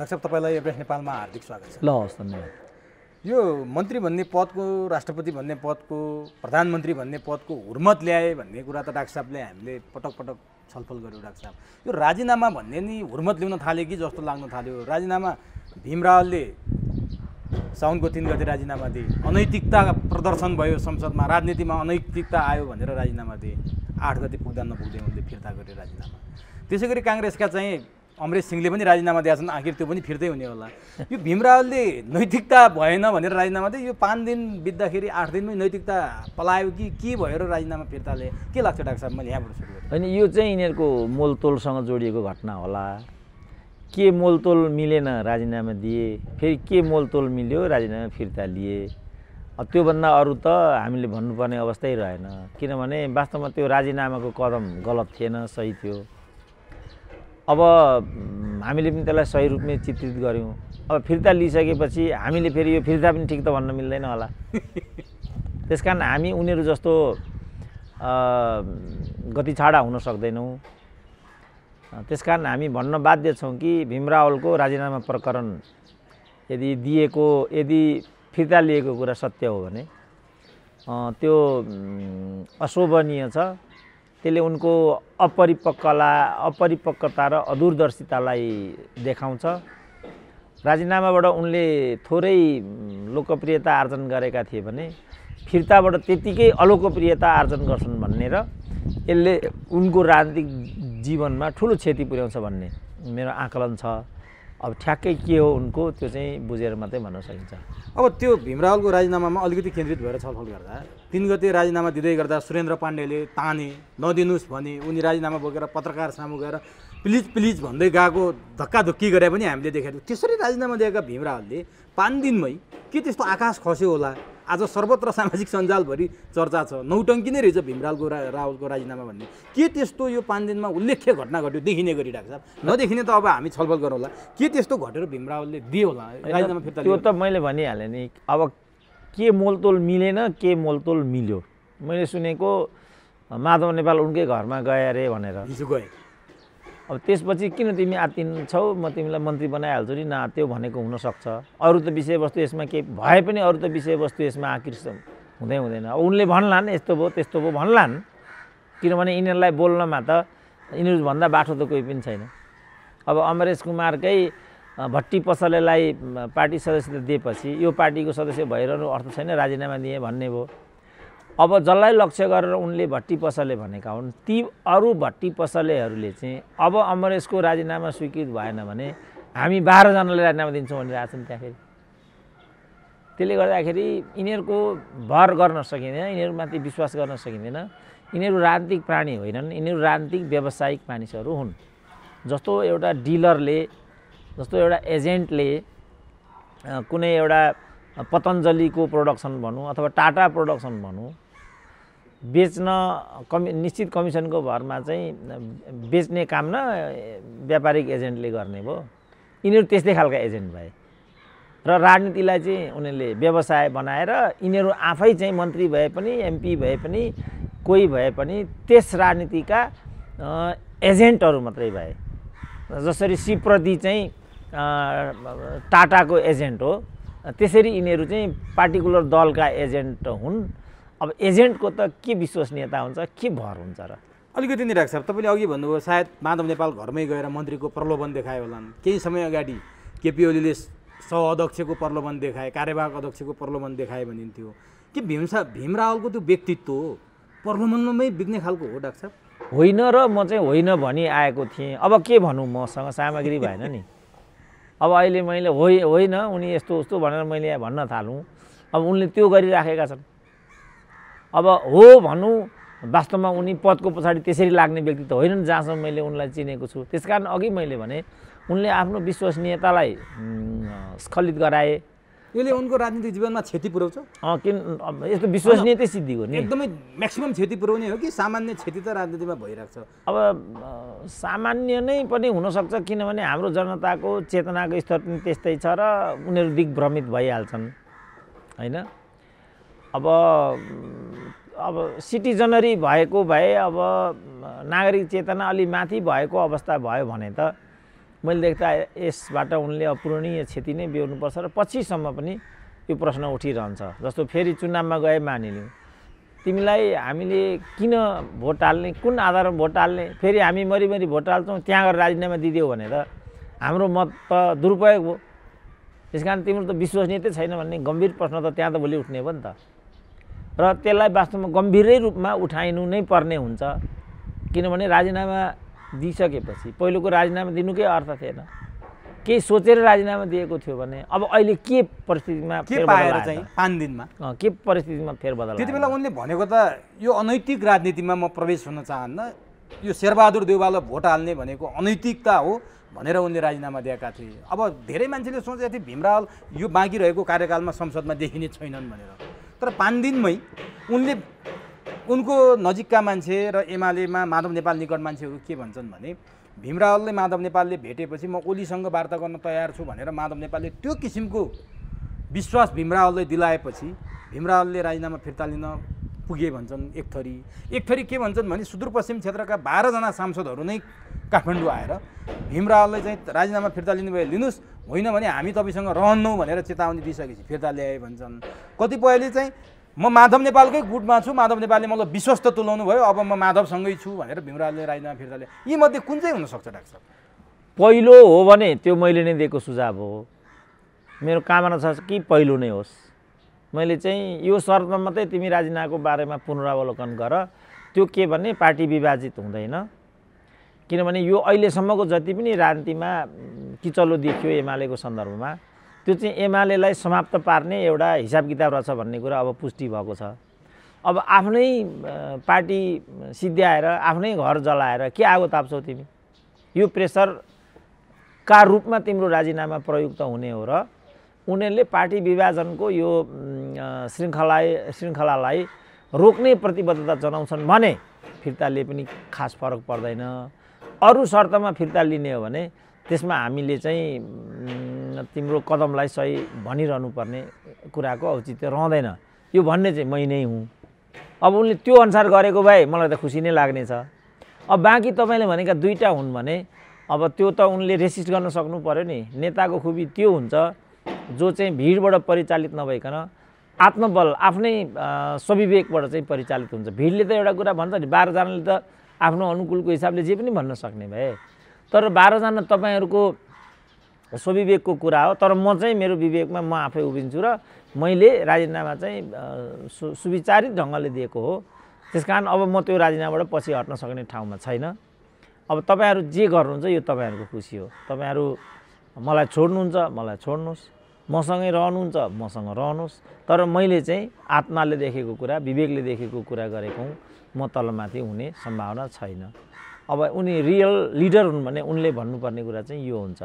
Doctor साहब तपाईँलाई Everest नेपालमा हार्दिक स्वागत छ। ल हस्, धन्यवाद। यो मन्त्री भन्ने पदको, राष्ट्रपति भन्ने पदको, प्रधानमन्त्री भन्ने पदको हुर्मत ल्याए भन्ने कुरा त डाक्टर साहबले हामीले पटक पटक छलफल गर्यौँ। डाक्टर साहब, यो राजीनामा भन्ने नि हुर्मत ल्याउन थाल्यो कि जस्तो लाग्न थाल्यो। राजीनामा भीम रावलले साउनको 3 गते राजीनामा दिए, अनैतिकता प्रदर्शन भयो संसदमा, राजनीतिमा अनैतिकता आयो भनेर राजीनामा दिए। 8 गते पुग्दा नपुग्दै उनले फिर्ता गरे राजीनामा। त्यसै गरी काङ्ग्रेसका चाहिँ अमरेश सिंहले पनि राजीनामा दिएछन्, आखिर त्यो पनि फिर्तै हुने होला। यो भीम रावलले नैतिकता भएन भनेर राजीनामा दिए, यो 5 दिन बित्दाखेरि 8 दिनमै नैतिकता पलायो कि के भयो र राजीनामा फिर्ता लिए? के लाग्छ डाक्टर साहब? मैले यहाँबाट सुरु गरेँ। होइन, यो चाहिँ यिनीहरूको मोलतोलसँग जोडिएको घटना होला। के मोलतोल मिलेन राजीनामा दिए, फेरि के मोलतोल मिल्यो राजीनामा फिर्ता लिए। त्योभन्दा अरू त हामीले भन्नुपर्ने अवस्थै रहेन, किनभने वास्तवमा त्यो राजीनामाको कदम गलत थिएन, सही थियो। अब हामीले पनि त्यसलाई सही रूपमै चित्रित गऱ्यौँ। अब फिर्ता लिइसकेपछि हामीले फेरि यो फिर्ता पनि ठिक त भन्न मिल्दैन होला। त्यसकारण हामी उनीहरू जस्तो गति छाडा हुन सक्दैनौँ। त्यसकारण हामी भन्न बाध्य छौँ कि भीम रावलको राजीनामा प्रकरण यदि फिर्ता लिएको कुरा सत्य हो भने त्यो अशोभनीय छ। त्यसले उनको अपरिपक्वता र अदूरदर्शितालाई देखाउँछ। राजीनामाबाट उनले थोरै लोकप्रियता आर्जन गरेका थिए भने फिर्ताबाट त्यतिकै अलोकप्रियता आर्जन गर्छन् भन्ने र यसले उनको राजनीतिक जीवनमा ठुलो क्षति पुर्याउँछ भन्ने मेरो आकलन छ। अब ठ्याक्कै के हो उनको, त्यो चाहिँ बुझेर मात्रै भन्न सकिन्छ। अब त्यो भीम रावलको राजीनामामा अलिकति केन्द्रित भएर छलफल गर्दा 3 गते राजीनामा दिँदै गर्दा सुरेन्द्र पाण्डेले ताने, नदिनुस् भने उनी राजीनामा बोकेर पत्रकार सामु गएर प्लिज भन्दै गएको, धक्काधुक्की गरे पनि हामीले देखेको थियौँ। त्यसरी राजीनामा दिएका भीम रावलले 5 दिनमै के त्यस्तो आकाश खस्यो होला? आज सर्वत्र सामाजिक सञ्जालभरि चर्चा छ, नौटङ्की नै रहेछ भीम रावलको राजीनामा भन्ने। के त्यस्तो यो 5 दिनमा उल्लेख्य घटना घट्यो देखिने गरी? डाक्टर साहब, नदेखिने त अब हामी छलफल गरौँला। के त्यस्तो घटेर भीम रावलले दियो होला राजीनामा फिर्ता? त्यो त मैले भनिहालेँ नि। अब के मोलतोल मिलेन, के मोलतोल मिल्यो? मैले सुनेको माधव नेपाल उनकै घरमा गए अरे भनेर। हिजो गए। अब त्यसपछि किन तिमी आत्तिन्छौ, म तिमीलाई मन्त्री बनाइहाल्छु नि, नआत्त्यौ भनेको हुनसक्छ। अरू त विषयवस्तु यसमा केही भए पनि अरू त विषयवस्तु यसमा आकृष्ट हुँदैन। अब उनले भन्लान् यस्तो भयो त्यस्तो भयो भन्लान्, किनभने यिनीहरूलाई बोल्नमा त यिनीहरूभन्दा बाठो त कोही पनि छैन। अब अमरेश कुमारकै भट्टी पसलेलाई पार्टी सदस्यता दिएपछि यो पार्टीको सदस्य भइरहनु अर्थ छैन, राजीनामा दिए भन्ने भयो। अब जसलाई लक्ष्य गरेर उनले भट्टी पसले भनेका हुन्, ती अरू भट्टी पसलेहरूले चाहिँ अब अमरेशको राजीनामा स्वीकृत भएन भने हामी 12 जनाले राजीनामा दिन्छौँ भनिरहेछन् त्यहाँ। फेरि त्यसले गर्दाखेरि यिनीहरूको भर गर्न सकिँदैन, यिनीहरूमाथि विश्वास गर्न सकिँदैन। यिनीहरू राजनीतिक प्राणी होइनन्, यिनीहरू राजनीतिक व्यावसायिक मानिसहरू हुन्। जस्तो एउटा डिलरले, जस्तो एउटा एजेन्टले कुनै एउटा पतञ्जलीको प्रोडक्सन भनौँ अथवा टाटा प्रोडक्सन भनौँ, बेच्न निश्चित कमिसनको भरमा चाहिँ बेच्ने काम न व्यापारिक एजेन्टले गर्ने भयो। यिनीहरू त्यस्तै खालका एजेन्ट भए र राजनीतिलाई चाहिँ उनीहरूले व्यवसाय बनाएर यिनीहरू आफै चाहिँ मन्त्री भए पनि, एमपी भए पनि, कोही भए पनि त्यस राजनीतिका एजेन्टहरू मात्रै भए। जसरी सिप्रति चाहिँ टाटाको एजेन्ट हो, त्यसरी यिनीहरू चाहिँ पार्टिकुलर दलका एजेन्ट हुन्। अब एजेन्टको त के विश्वसनीयता हुन्छ, के भर हुन्छ र? अलिकति नि डाक्टर साहब, तपाईँले अघि भन्नुभयो सायद माधव नेपाल घरमै गएर मन्त्रीको प्रलोभन देखायो होलान्। केही समय अगाडि केपी ओलीले सह-अध्यक्षको प्रलोभन देखाए, कार्यवाहक अध्यक्षको प्रलोभन देखाए भनिन्थ्यो। के भीम रावलको त्यो व्यक्तित्व प्रलोभनमै बिग्ने खालको हो डाक्टर साहब? होइन, र म चाहिँ होइन भनी आएको थिएँ। अब के भनौँ, मसँग सामग्री भएन नि। अब अहिले मैले होइन उनी यस्तो उस्तो भनेर मैले भन्न थालौँ, अब उनले त्यो गरिराखेका छन्। अब हो भनौँ, वास्तवमा उनी पदको पछाडि त्यसरी लाग्ने व्यक्ति त होइनन् जहाँसम्म मैले उनलाई चिनेको छु। त्यसकारण अघि मैले भने उनले आफ्नो विश्वसनीयतालाई स्खलित गराए। यसले उनको राजनीतिक जीवनमा क्षति पुर्याउँछ? किन यस्तो विश्वसनीयतै सिद्धिको नि एकदमै म्याक्सिमम क्षति पुर्याउने हो कि सामान्य क्षति त राजनीतिमा भइरहेको छ? अब सामान्य नै पनि हुनसक्छ, किनभने हाम्रो जनताको चेतनाको स्तर पनि त्यस्तै छ र उनीहरू दिग्भ्रमित भइहाल्छन् होइन। अब सिटिजनरी भएको भए, अब नागरिक चेतना अलि माथि भएको अवस्था भयो भने त मैले देख्दा यसबाट उनले अपूरणीय क्षति नै बेहोर्नुपर्छ र पछिसम्म पनि यो प्रश्न उठिरहन्छ। जस्तो फेरि चुनावमा गए मानिलिउँ, तिमीलाई हामीले किन भोट हाल्ने, कुन आधारमा भोट हाल्ने, फेरि हामी मरिमरि भोट हाल्छौँ, त्यहाँ गएर राजीनामा दिदियो भने त हाम्रो मत त दुरुपयोग हो। त्यस कारण तिम्रो त विश्वसनीयतै छैन भन्ने गम्भीर प्रश्न त त्यहाँ त भोलि उठ्ने हो नि त। र त्यसलाई वास्तवमा गम्भीरै रूपमा उठाइनु नै पर्ने हुन्छ, किनभने राजीनामा दिइसकेपछि पहिलोको राजीनामा दिनुकै अर्थ थिएन। केही सोचेर राजीनामा दिएको थियो भने अब अहिले के परिस्थितिमा के पाएर चाहिँ 5 दिनमा के परिस्थितिमा फेरबदल त्यति बेला उनले भनेको त यो अनैतिक राजनीतिमा म प्रवेश हुन चाहन्न, यो शेरबहादुर देउवालाई भोट हाल्ने भनेको अनैतिकता हो भनेर उनले राजीनामा दिएका थिए। अब धेरै मान्छेले सोचेका थिए भीमराव यो बाँकी रहेको कार्यकालमा संसदमा देखिने छैनन् भनेर, तर 5 दिनमै उनले उनको नजिकका मान्छे र एमालेमा माधव नेपाल निकट मान्छेहरू के भन्छन् भने भीमरावले माधव नेपालले भेटेपछि म ओलीसँग वार्ता गर्न तयार छु भनेर माधव नेपालले त्यो किसिमको विश्वास भीमरावलाई दिलाएपछि भीमरावले राजीनामा फिर्ता लिन पुगे भन्छन्। एक थरी के भन्छन् भने सुदूरपश्चिम क्षेत्रका 12 जना सांसदहरू नै काठमाडौँ आएर भीमरावलाई चाहिँ राजीनामा फिर्ता लिनुभयो लिनुहोस्, होइन भने हामी तपाईँसँग रहन्नौँ भनेर चेतावनी दिइसकेपछि फिर्ता ल्याए भन्छन्। कतिपयले चाहिँ म माधव नेपालकै गुटमा छु, माधव नेपालले मलाई विश्वस्त तुल्याउनु भयो, अब म माधवसँगै छु भनेर भीमरावले राजीनामा फिर्ता ल्याए। यी मध्ये कुन चाहिँ हुनसक्छ डाक्टर साहब? पहिलो हो भने त्यो मैले नै दिएको सुझाव हो। मेरो कामना छ कि पहिलो नै होस्। मैले चाहिँ यो शर्तमा मात्रै तिमी राजीनामाको बारेमा पुनरावलोकन गर, त्यो के भने पार्टी विभाजित हुँदैन। किनभने यो अहिलेसम्मको जति पनि राजनीतिमा किचलो देखियो एमालेको सन्दर्भमा, त्यो चाहिँ एमालेलाई समाप्त पार्ने एउटा हिसाब किताब रहेछ भन्ने कुरा अब पुष्टि भएको छ। अब आफ्नै पार्टी सिद्ध्याएर आफ्नै घर जलाएर के आगो ताप्छौ तिमी? यो प्रेसरका रूपमा तिम्रो राजीनामा प्रयुक्त हुने हो र उनीहरूले पार्टी विभाजनको यो श्रृङ्खलालाई रोक्ने प्रतिबद्धता जनाउँछन् भने फिर्ताले पनि खास फरक पर्दैन। अरू शर्तमा फिर्ता लिने हो भने त्यसमा हामीले चाहिँ तिम्रो कदमलाई सही भनिरहनु पर्ने कुराको औचित्य रहँदैन। यो भन्ने चाहिँ मै नै हुँ। अब उनले त्यो अनुसार गरेको भए मलाई त खुसी नै लाग्ने छ। अब बाँकी तपाईँले भनेका दुईटा हुन् भने अब त्यो त उनले रेसिस्ट गर्न सक्नु पर्यो नि। नेताको खुबी त्यो हुन्छ जो चाहिँ भिडबाट परिचालित नभइकन आत्मबल आफ्नै स्वविवेकबाट चाहिँ परिचालित हुन्छ। भिडले त एउटा कुरा भन्छ नि, 12 जनाले त आफ्नो अनुकूलको हिसाबले जे पनि भन्न सक्ने भए, तर 12 जना तपाईँहरूको स्वविवेकको कुरा हो। तर म चाहिँ मेरो विवेकमा म आफै उभिन्छु र मैले राजीनामा चाहिँ सुविचारित ढङ्गले दिएको हो। त्यसकारण अब म त्यो राजीनामाबाट पछि हट्न सक्ने ठाउँमा छैन। अब तपाईँहरू जे गर्नुहुन्छ यो तपाईँहरूको खुसी हो। तपाईँहरू मलाई छोड्नुहुन्छ मलाई छोड्नुहोस्, मसँगै रहनुहुन्छ मसँग रहनुहोस्, तर मैले चाहिँ आत्माले देखेको कुरा विवेकले देखेको कुरा गरेको हुँ। म तलमाथि हुने सम्भावना छैन। अब उनी रियल लिडर हुन् भने उनले भन्नुपर्ने कुरा चाहिँ यो हुन्छ।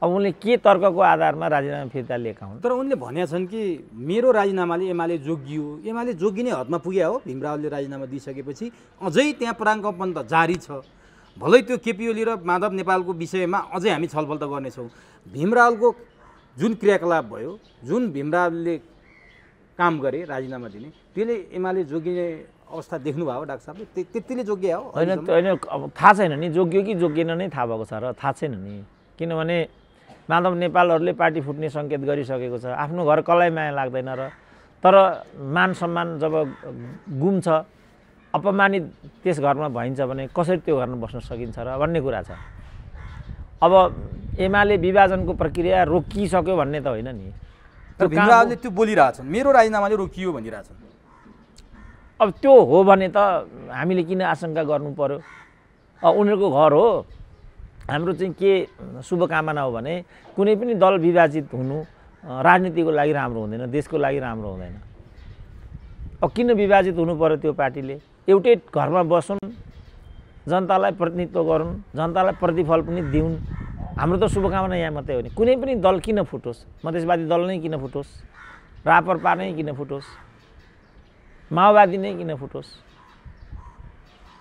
अब उनले के तर्कको आधारमा राजीनामा फिर्ता लिएका हुन्? तर उनले भनेका छन् कि मेरो राजीनामाले एमाले जोगियो, एमाले जोगिने हदमा पुग्या हो। भीमरावले राजीनामा दिइसकेपछि अझै त्यहाँ प्राङ्कपन त जारी छ। भलै त्यो केपी ओली र माधव नेपालको विषयमा अझै हामी छलफल त गर्नेछौँ। भीमरावको जुन क्रियाकलाप भयो, जुन भीमरावले काम गरे राजीनामा दिने, त्यसले एमाले जोगिने अवस्था देख्नुभयो डाक्टर साहबले? त्यतिले जोगिया हो? होइन अब थाहा छैन नि जोगियो कि जोगिएन नै थाहा भएको छ र थाहा छैन नि। किनभने माधव नेपालहरूले पार्टी फुट्ने सङ्केत गरिसकेको छ। आफ्नो घर कसलाई माया लाग्दैन र, तर मान सम्मान जब गुम्छ, अपमानित त्यस घरमा भइन्छ भने कसरी त्यो घरमा बस्न सकिन्छ र भन्ने कुरा छ। अब एमाले विभाजनको प्रक्रिया रोकिसक्यो भन्ने त होइन नि। भीमरावले त्यो बोलिरहेछन् मेरो राजीनामाले रोकियो भनिरहेछन्। अब त्यो हो भने त हामीले किन आशंका गर्नु पर्यो? उनीहरूको घर हो। हाम्रो चाहिँ के शुभकामना हो भने कुनै पनि दल विभाजित हुनु राजनीतिको लागि राम्रो हुँदैन, देशको लागि राम्रो हुँदैन। अब किन विभाजित हुनु पर्यो? त्यो पार्टीले एउटै घरमा बसुन्, जनतालाई प्रतिनिधित्व गरून्, जनतालाई प्रतिफल पनि दिउन्। हाम्रो त शुभकामना यहाँ मात्रै हो नि। कुनै पनि दल किन फुटोस्, मधेसवादी दल नै किन फुटोस्, राप्रपा नै किन फुटोस्, माओवादी नै किन फुटोस्।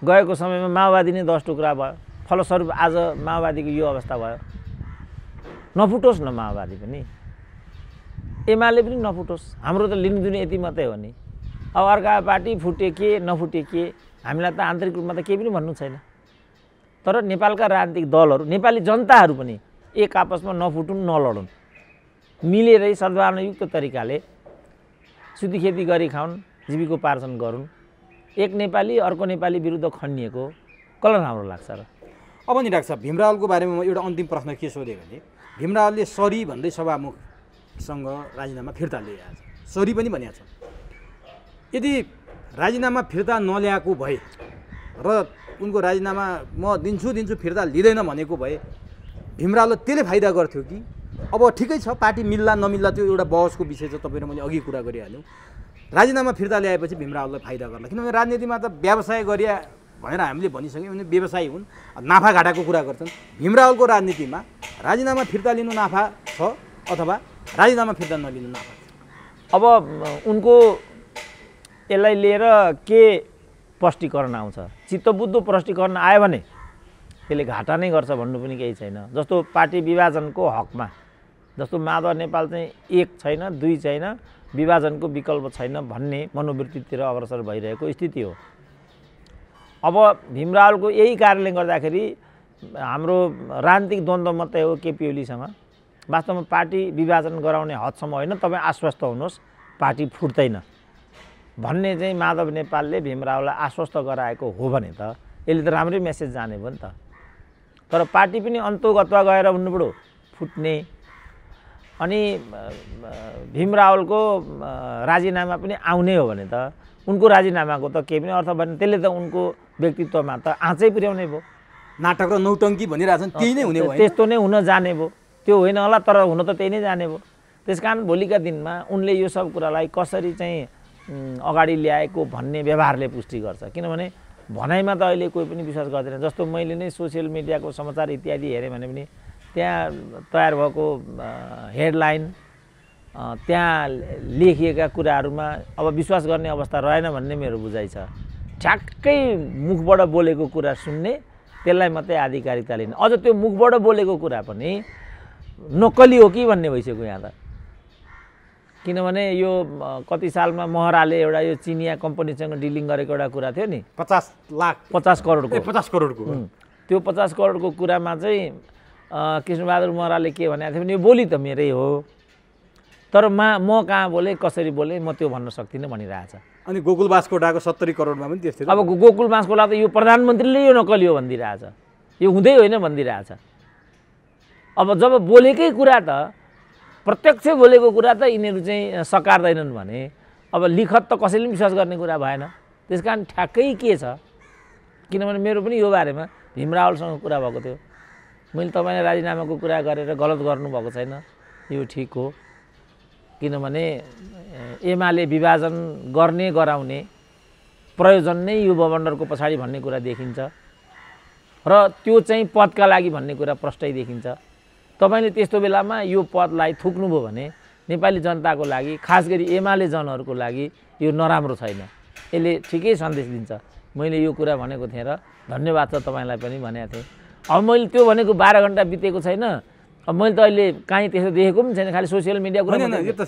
गएको समयमा माओवादी नै 10 टुक्रा भयो, फलस्वरूप आज माओवादीको यो अवस्था भयो। नफुटोस् न माओवादी पनि, एमाले पनि नफुटोस्। हाम्रो त लिनुदिनु यति मात्रै हो नि। अब अर्का पार्टी फुटे के नफुटे के हामीलाई त आन्तरिक रूपमा त केही पनि भन्नु छैन। तर नेपालका राजनीतिक दलहरू, नेपाली जनताहरू पनि एक आपसमा नफुटुन् नलडुन्, मिलेरै सद्भावनायुक्त तरिकाले सुती खेती गरी खाउन्, जीविकोपार्जन गरून्। एक नेपाली अर्को नेपाली विरुद्ध खनिएको कसलाई राम्रो लाग्छ र? अब नि डाक्टर साहब, भीमरावलको बारेमा म एउटा अन्तिम प्रश्न के सोधेँ भने भीमरावलले सरी भन्दै सभामुखसँग राजीनामा फिर्ता ल्याएको छ, सरी पनि भनेको छ। यदि राजीनामा फिर्ता नल्याएको भए र उनको राजीनामा म दिन्छु फिर्ता लिँदैन भनेको भए भीमरावले त्यसले फाइदा गर्थ्यो कि? अब ठिकै छ, पार्टी मिल्ला नमिल्ला त्यो एउटा बहसको विषय छ, तपाईँ र मैले अघि कुरा गरिहाल्यौँ। राजीनामा फिर्ता ल्याएपछि भीमरावलाई फाइदा गर्ला, किनभने राजनीतिमा त व्यवसाय गरिया भनेर हामीले भनिसक्यौँ, भने व्यवसायी हुन्, नाफाघाटाको कुरा गर्छन्। भीमरावलको राजनीतिमा राजीनामा फिर्ता लिनु नाफा छ अथवा राजीनामा फिर्ता नलिनु नाफा छ? अब उनको यसलाई लिएर के स्पष्टीकरण आउँछ? चित्तबुद्धो स्पष्टीकरण आयो भने त्यसले घाटा नै गर्छ भन्नु पनि केही छैन। जस्तो पार्टी विभाजनको हकमा, जस्तो माधव नेपाल चाहिँ एक छैन, दुई छैन, विभाजनको विकल्प छैन भन्ने मनोवृत्तितिर अग्रसर भइरहेको स्थिति हो। अब भीमरावलको यही कारणले गर्दाखेरि हाम्रो राजनीतिक द्वन्द्व मात्रै हो केपी ओलीसँग। वास्तवमा पार्टी विभाजन गराउने हदसम्म होइन, तपाईँ आश्वस्त हुनुहोस् पार्टी फुट्दैन भन्ने चाहिँ माधव नेपालले भीमरावलाई आश्वस्त गराएको हो भने त यसले त राम्रै मेसेज जाने भयो नि त। तर पार्टी पनि अन्तोगत्वा गएर भन्नु पऱ्यो फुट्ने, अनि भीमरावलको राजीनामा पनि आउने हो भने त उनको राजीनामाको त केही पनि अर्थ भएन। त्यसले त उनको व्यक्तित्वमा त आँचै पुर्याउने भयो। नाटक र नौटङ्की भनिरहेछन्, त्यही नै हुने भयो, त्यस्तो नै हुन जाने भयो। त्यो होइन होला, तर हुन त त्यही नै जाने भयो। त्यस कारण भोलिका दिनमा उनले यो सब कुरालाई कसरी चाहिँ अगाडि ल्याएको भन्ने व्यवहारले पुष्टि गर्छ। किनभने भनाइमा त अहिले कोही पनि विश्वास गर्दैन। जस्तो मैले नै सोसियल मिडियाको समाचार इत्यादि हेरेँ भने पनि त्यहाँ तयार भएको हेडलाइन, त्यहाँ लेखिएका कुराहरूमा अब विश्वास गर्ने अवस्था रहेन भन्ने मेरो बुझाइ छ। ठ्याक्कै मुखबाट बोलेको कुरा सुन्ने, त्यसलाई मात्रै आधिकारिकता लिने। अझ त्यो मुखबाट बोलेको कुरा पनि नक्कली हो कि भन्ने भइसक्यो यहाँ त। किनभने यो कति सालमा महराले एउटा यो चिनिया कम्पनीसँग डिलिङ गरेको एउटा कुरा थियो नि, 50 करोडको। त्यो 50 करोडको कुरामा चाहिँ कृष्णबहादुर महराले के भनेको थियो भने यो बोली त मेरै हो, तर म कहाँ बोलेँ, कसरी बोलेँ, म त्यो भन्न सक्दिनँ भनिरहेछ। अनि गोकुल बास्कोटाको 70 करोडमा पनि त्यस्तै। अब गोकुल बास्कोटा त यो प्रधानमन्त्रीले यो नक्कली हो भनिदिइरहेछ, यो हुँदै होइन भनिदिइरहेछ। अब जब बोलेकै कुरा त, प्रत्यक्ष बोलेको कुरा त यिनीहरू चाहिँ सकार्दैनन् भने अब लिखत त कसैले पनि विश्वास गर्ने कुरा भएन। त्यस कारण ठ्याक्कै के छ, किनभने मेरो पनि यो बारेमा भीमरावलसँग कुरा भएको थियो। मैले तपाईँले राजीनामाको कुरा गरेर गलत गर्नुभएको छैन, यो ठिक हो। किनभने एमाले विभाजन गर्ने गराउने प्रयोजन नै यो बबन्डरको पछाडि भन्ने कुरा देखिन्छ र त्यो चाहिँ पदका लागि भन्ने कुरा प्रष्टै देखिन्छ। तपाईँले त्यस्तो बेलामा यो पदलाई थुक्नुभयो भने नेपाली जनताको लागि, खास गरी एमाले जनहरूको लागि यो नराम्रो छैन। यसले ठिकै सन्देश दिन्छ। मैले यो कुरा भनेको थिएँ र धन्यवाद छ तपाईँलाई पनि भनेको थिएँ। अब मैले त्यो भनेको 12 घन्टा बितेको छैन। अब मैले त अहिले कहीँ त्यस्तो देखेको पनि छैन, खालि सोसियल मिडिया कुरा। यो त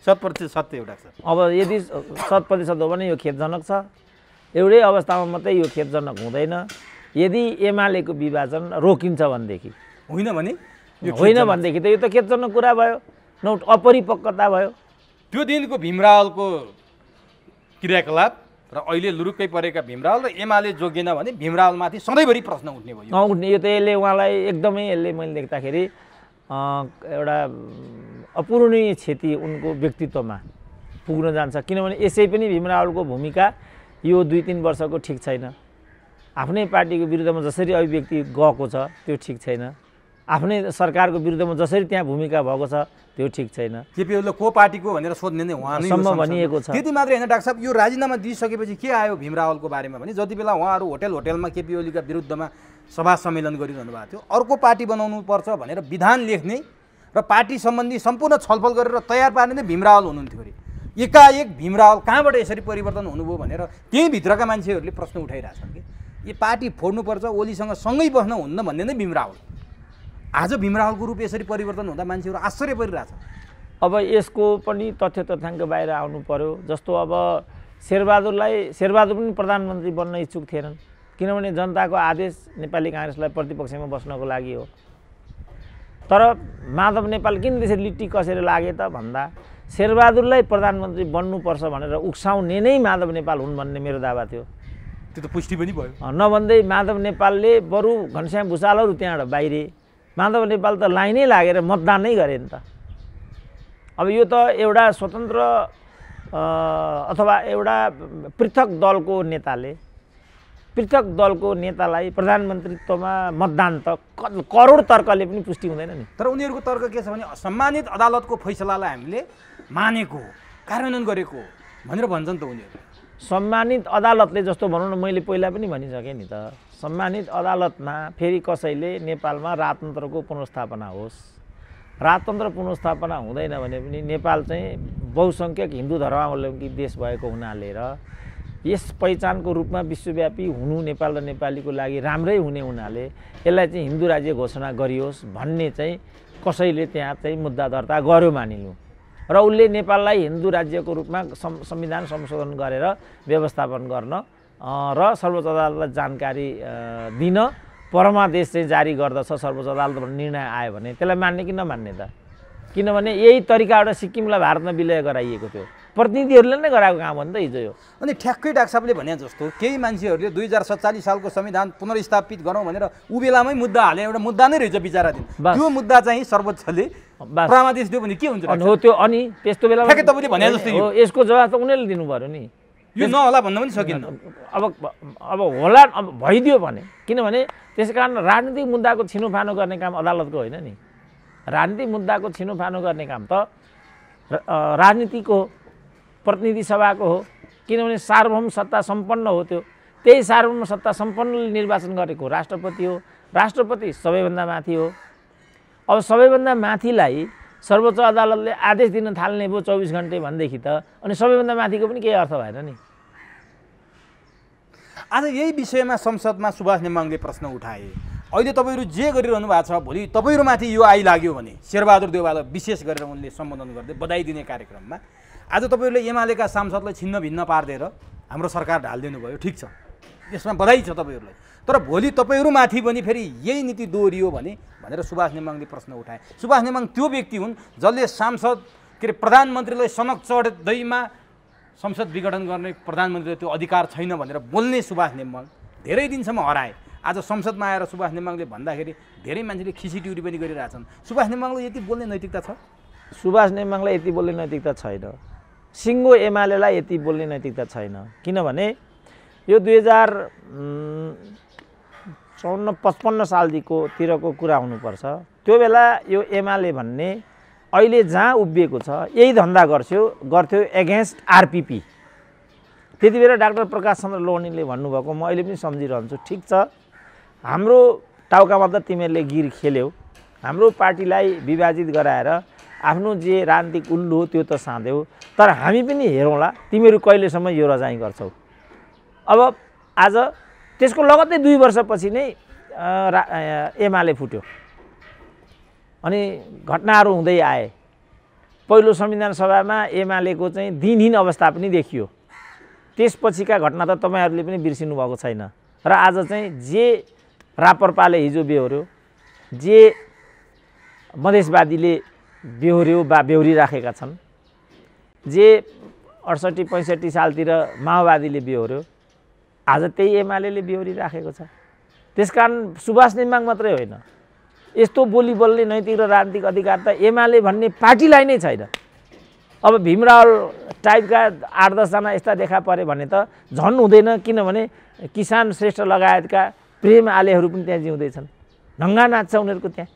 100% सत्य एउटा छ। अब यदि 100% हो भने यो खेदजनक छ। एउटै अवस्थामा मात्रै यो खेदजनक हुँदैन। यदि एमालेको विभाजन रोकिन्छ भनेदेखि, होइन भनेदेखि त यो त खेदजनक कुरा भयो, अपरिपक्वता भयो। त्यो दिनको भीमरावलको क्रियाकलाप र अहिले लुरुक्कै परेका भीमरावल र एमाले जोगिएन भने भीमरावलमाथि सधैँभरि प्रश्न उठ्ने भयो। उठ्ने, यो त यसले उहाँलाई एकदमै, यसले मैले देख्दाखेरि एउटा अपूरणीय क्षति उनको व्यक्तित्वमा पुग्न जान्छ। किनभने यसै पनि भीमरावलको भूमिका यो 2-3 वर्षको ठिक छैन। आफ्नै पार्टीको विरुद्धमा जसरी अभिव्यक्ति गएको छ त्यो ठिक छैन। आफ्नै सरकारको विरुद्धमा जसरी त्यहाँ भूमिका भएको छ त्यो ठिक छैन। केपी ओलीले को पार्टीको भनेर सोध्ने नै उहाँ नै सम्म भनिएको छ। त्यति मात्रै होइन डाक्टर साहब, यो राजीनामा दिइसकेपछि के आयो भीमरावलको बारेमा भने जति बेला उहाँहरू होटलमा केपी ओलीका विरुद्धमा सभा सम्मेलन गरिरहनु भएको थियो, अर्को पार्टी बनाउनु पर्छ भनेर विधान लेख्ने र पार्टी सम्बन्धी सम्पूर्ण छलफल गरेर तयार पार्ने नै भीमरावल हुनुहुन्थ्यो अरे। एकाएक भीमरावल कहाँबाट यसरी परिवर्तन हुनुभयो भनेर त्यही भित्रका मान्छेहरूले प्रश्न उठाइरहेछन् कि यो पार्टी फोड्नुपर्छ, ओलीसँग सँगै बस्न हुन्न भन्ने नै भीमरावल। आज भीमरावलको रूप यसरी परिवर्तन हुँदा मान्छेहरू आश्चर्य परिरहेछ। अब यसको पनि तथ्य तथ्याङ्क बाहिर आउनु पर्यो। जस्तो अब शेरबहादुर पनि प्रधानमन्त्री बन्न इच्छुक थिएनन्, किनभने जनताको आदेश नेपाली काङ्ग्रेसलाई प्रतिपक्षमा बस्नको लागि हो। तर माधव नेपाल किन त्यसरी लिट्टी कसेर लागे त भन्दा शेरबहादुरलाई प्रधानमन्त्री बन्नुपर्छ भनेर उक्साउने नै माधव नेपाल हुन् भन्ने मेरो दावा थियो। त्यो त पुष्टि पनि भयो। नभन्दै माधव नेपालले बरु घनश्याम भुषालहरू त्यहाँबाट बाहिरे, माधव नेपाल त लाइनै लागेर मतदान नै गरे नि त। अब यो त एउटा स्वतन्त्र अथवा एउटा पृथक दलको नेतालाई प्रधानमन्त्रीत्वमा मतदान त करोड तर्कले पनि पुष्टि हुँदैन नि। तर उनीहरूको तर्क के छ भने सम्मानित अदालतको फैसलालाई हामीले मानेको, कार्यान्वयन गरेको भनेर भन्छन् त उनीहरू। सम्मानित अदालतले जस्तो भनौँ न, मैले पहिला पनि भनिसकेँ नि त, सम्मानित अदालतमा फेरि कसैले नेपालमा राजतन्त्रको पुनर्स्थापना होस्, राजतन्त्र पुनर्स्थापना हुँदैन भने पनि नेपाल चाहिँ बहुसङ्ख्यक हिन्दू धर्मावलम्बी देश भएको हुनाले र यस पहिचानको रूपमा विश्वव्यापी हुनु नेपाल र नेपालीको लागि राम्रै हुने हुनाले यसलाई चाहिँ हिन्दू राज्य घोषणा गरियोस् भन्ने चाहिँ कसैले त्यहाँ चाहिँ मुद्दा दर्ता गर्यो मानिलौँ र उसले नेपाललाई हिन्दू राज्यको रूपमा संविधान संशोधन गरेर व्यवस्थापन गर्न र सर्वोच्च अदालतलाई जानकारी दिन परमादेश चाहिँ जारी गर्दछ सर्वोच्च अदालतबाट निर्णय आयो भने त्यसलाई मान्ने कि नमान्ने त? किनभने यही तरिकाबाट सिक्किमलाई भारतमा विलय गराइएको थियो, प्रतिनिधिहरूले नै गराएको काम हो नि त हिजो यो। अनि ठ्याक्कै डाक्टर साहबले भने जस्तो केही मान्छेहरूले 2047 सालको संविधान पुनर्स्थापित गरौँ भनेर ऊ बेलामै मुद्दा हाले, एउटा मुद्दा नै रहेछ विचाराधीन, त्यो मुद्दा चाहिँ सर्वोच्चले परमादेश दियो भने के हुन्छ? हो त्यो, अनि त्यस्तो बेला ठ्याक्कै तपाईँले भने जस्तो यसको जवाब त उनीहरूले दिनु पर्यो नि। यो नहोला भन्न पनि सकिन्न। अब होला, अब भइदियो भने, किनभने त्यसकारण राजनीतिक मुद्दाको छिनोफानो गर्ने काम अदालतको होइन नि। राजनीतिक मुद्दाको छिनोफानो गर्ने काम त राजनीतिको प्रतिनिधि सभाको हो, किनभने सार्वभौम सत्ता सम्पन्न हो त्यो। त्यही सार्वभौम सत्ता सम्पन्नले निर्वाचन गरेको राष्ट्रपति हो, राष्ट्रपति सबैभन्दा माथि हो। अब सबैभन्दा माथिलाई सर्वोच्च अदालतले आदेश दिन थाल्ने भयो 24 घन्टे भनेदेखि त अनि सबैभन्दा माथिको पनि केही अर्थ भएन नि। आज यही विषयमा संसदमा सुभाष नेमाङले प्रश्न उठाए, अहिले तपाईँहरू जे गरिरहनु भएको छ भोलि तपाईँहरूमाथि यो आइलाग्यो भने, शेरबहादुर देउवालाई विशेष गरेर उनले सम्बोधन गर्दै बधाई दिने कार्यक्रममा आज तपाईँहरूले एमालेका सांसदलाई छिन्न भिन्न पारिदिएर हाम्रो सरकार ढालिदिनु भयो, ठिक छ, यसमा बधाई छ तपाईँहरूलाई। तर भोलि तपाईँहरूमाथि पनि फेरि यही नीति दोहोरियो भने भनेर सुभाष नेमाङले प्रश्न उठाए। सुभाष नेमाङ त्यो व्यक्ति हुन् जसले सांसद के अरे प्रधानमन्त्रीलाई सनक चढ्दैमा संसद विघटन गर्ने प्रधानमन्त्रीले त्यो अधिकार छैन भनेर बोल्ने सुभाष नेमाङ धेरै दिनसम्म हराए। आज संसदमा आएर सुभाष नेमाङले भन्दाखेरि धेरै मान्छेले खिसिटिउरी पनि गरिरहेछन्। सुभाष नेमाङलाई यति बोल्ने नैतिकता छ? सुभाष नेमाङलाई यति बोल्ने नैतिकता छैन, सिङ्गो एमालेलाई यति बोल्ने नैतिकता छैन। किनभने यो 2054-55 सालतिरको कुरा हुनुपर्छ। त्यो बेला यो एमाले भन्ने अहिले जहाँ उभिएको छ यही धन्दा गर्थ्यो एगेन्स्ट आरपीपी। त्यति बेला डाक्टर प्रकाश चन्द्र लोहनीले भन्नुभएको म अहिले पनि सम्झिरहन्छु, ठिक छ, हाम्रो टाउकामा त तिमीहरूले गिर खेल्यौ, हाम्रो पार्टीलाई विभाजित गराएर आफ्नो जे राजनीतिक उल्लु हो त्यो त साँध्यौ, तर हामी पनि हेरौँला तिमीहरू कहिलेसम्म यो रजाइ गर्छौ। अब आज त्यसको लगत्तै 2 वर्षपछि नै एमाले फुट्यो अनि घटनाहरू हुँदै आए। पहिलो संविधान सभामा एमालेको चाहिँ दिनहीन अवस्था पनि देखियो। त्यसपछिका घटना त तपाईँहरूले पनि बिर्सिनु भएको छैन। र आज चाहिँ जे राप्रपाले हिजो बेहोर्यो, जे मधेसवादीले बेहोरिराखेका छन्, जे 68-65 सालतिर माओवादीले बेहोर्यो, आज त्यही एमाले बेहोरिराखेको छ। त्यसकारण सुभाष नेमाङ मात्रै होइन, यस्तो बोली बोल्ने नैतिक र राजनीतिक अधिकार त एमाले भन्ने पार्टीलाई नै छैन। अब भीमराव टाइपका 8-10 जना यस्ता देखा परे भने त झन् हुँदैन, किनभने किसान श्रेष्ठ लगायतका प्रेम आलेहरू पनि त्यहाँ जिउँदैछन्, ढङ्गा नाच्छ उनीहरूको त्यहाँ।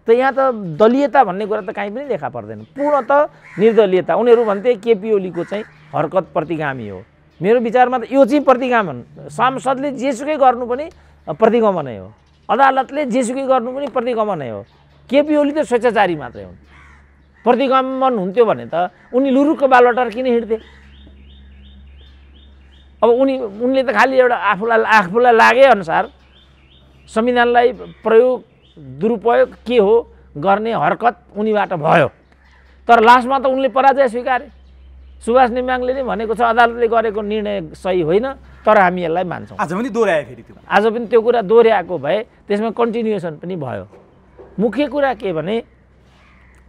त यहाँ त दलीयता भन्ने कुरा त कहीँ पनि देखा पर्दैन, पूर्णतः निर्दलीयता। उनीहरू भन्थे केपी ओलीको चाहिँ हरकत प्रतिगामी हो। मेरो विचारमा त यो चाहिँ प्रतिगमन, सांसदले जेसुकै गर्नु पनि प्रतिगमनै हो, अदालतले जेसुकै गर्नु पनि प्रतिगमनै हो। केपी ओली त स्वेच्छाचारी मात्रै हुन्। प्रतिगमन हुन्थ्यो भने त उनी लुरुक्क बालबटार किन हिँड्थे? अब उनले त खालि एउटा आफूलाई लागे अनुसार संविधानलाई दुरुपयोग के हो गर्ने हरकत उनीबाट भयो, तर लास्टमा त उनले पराजय स्वीकारे। सुभाष नेमाङले नै भनेको छ अदालतले गरेको निर्णय सही होइन, तर हामी यसलाई मान्छौँ। आज पनि दोहोऱ्यायो, फेरि त्यो आज पनि त्यो कुरा दोहोऱ्याएको भए त्यसमा कन्टिन्युएसन पनि भयो। मुख्य कुरा के भने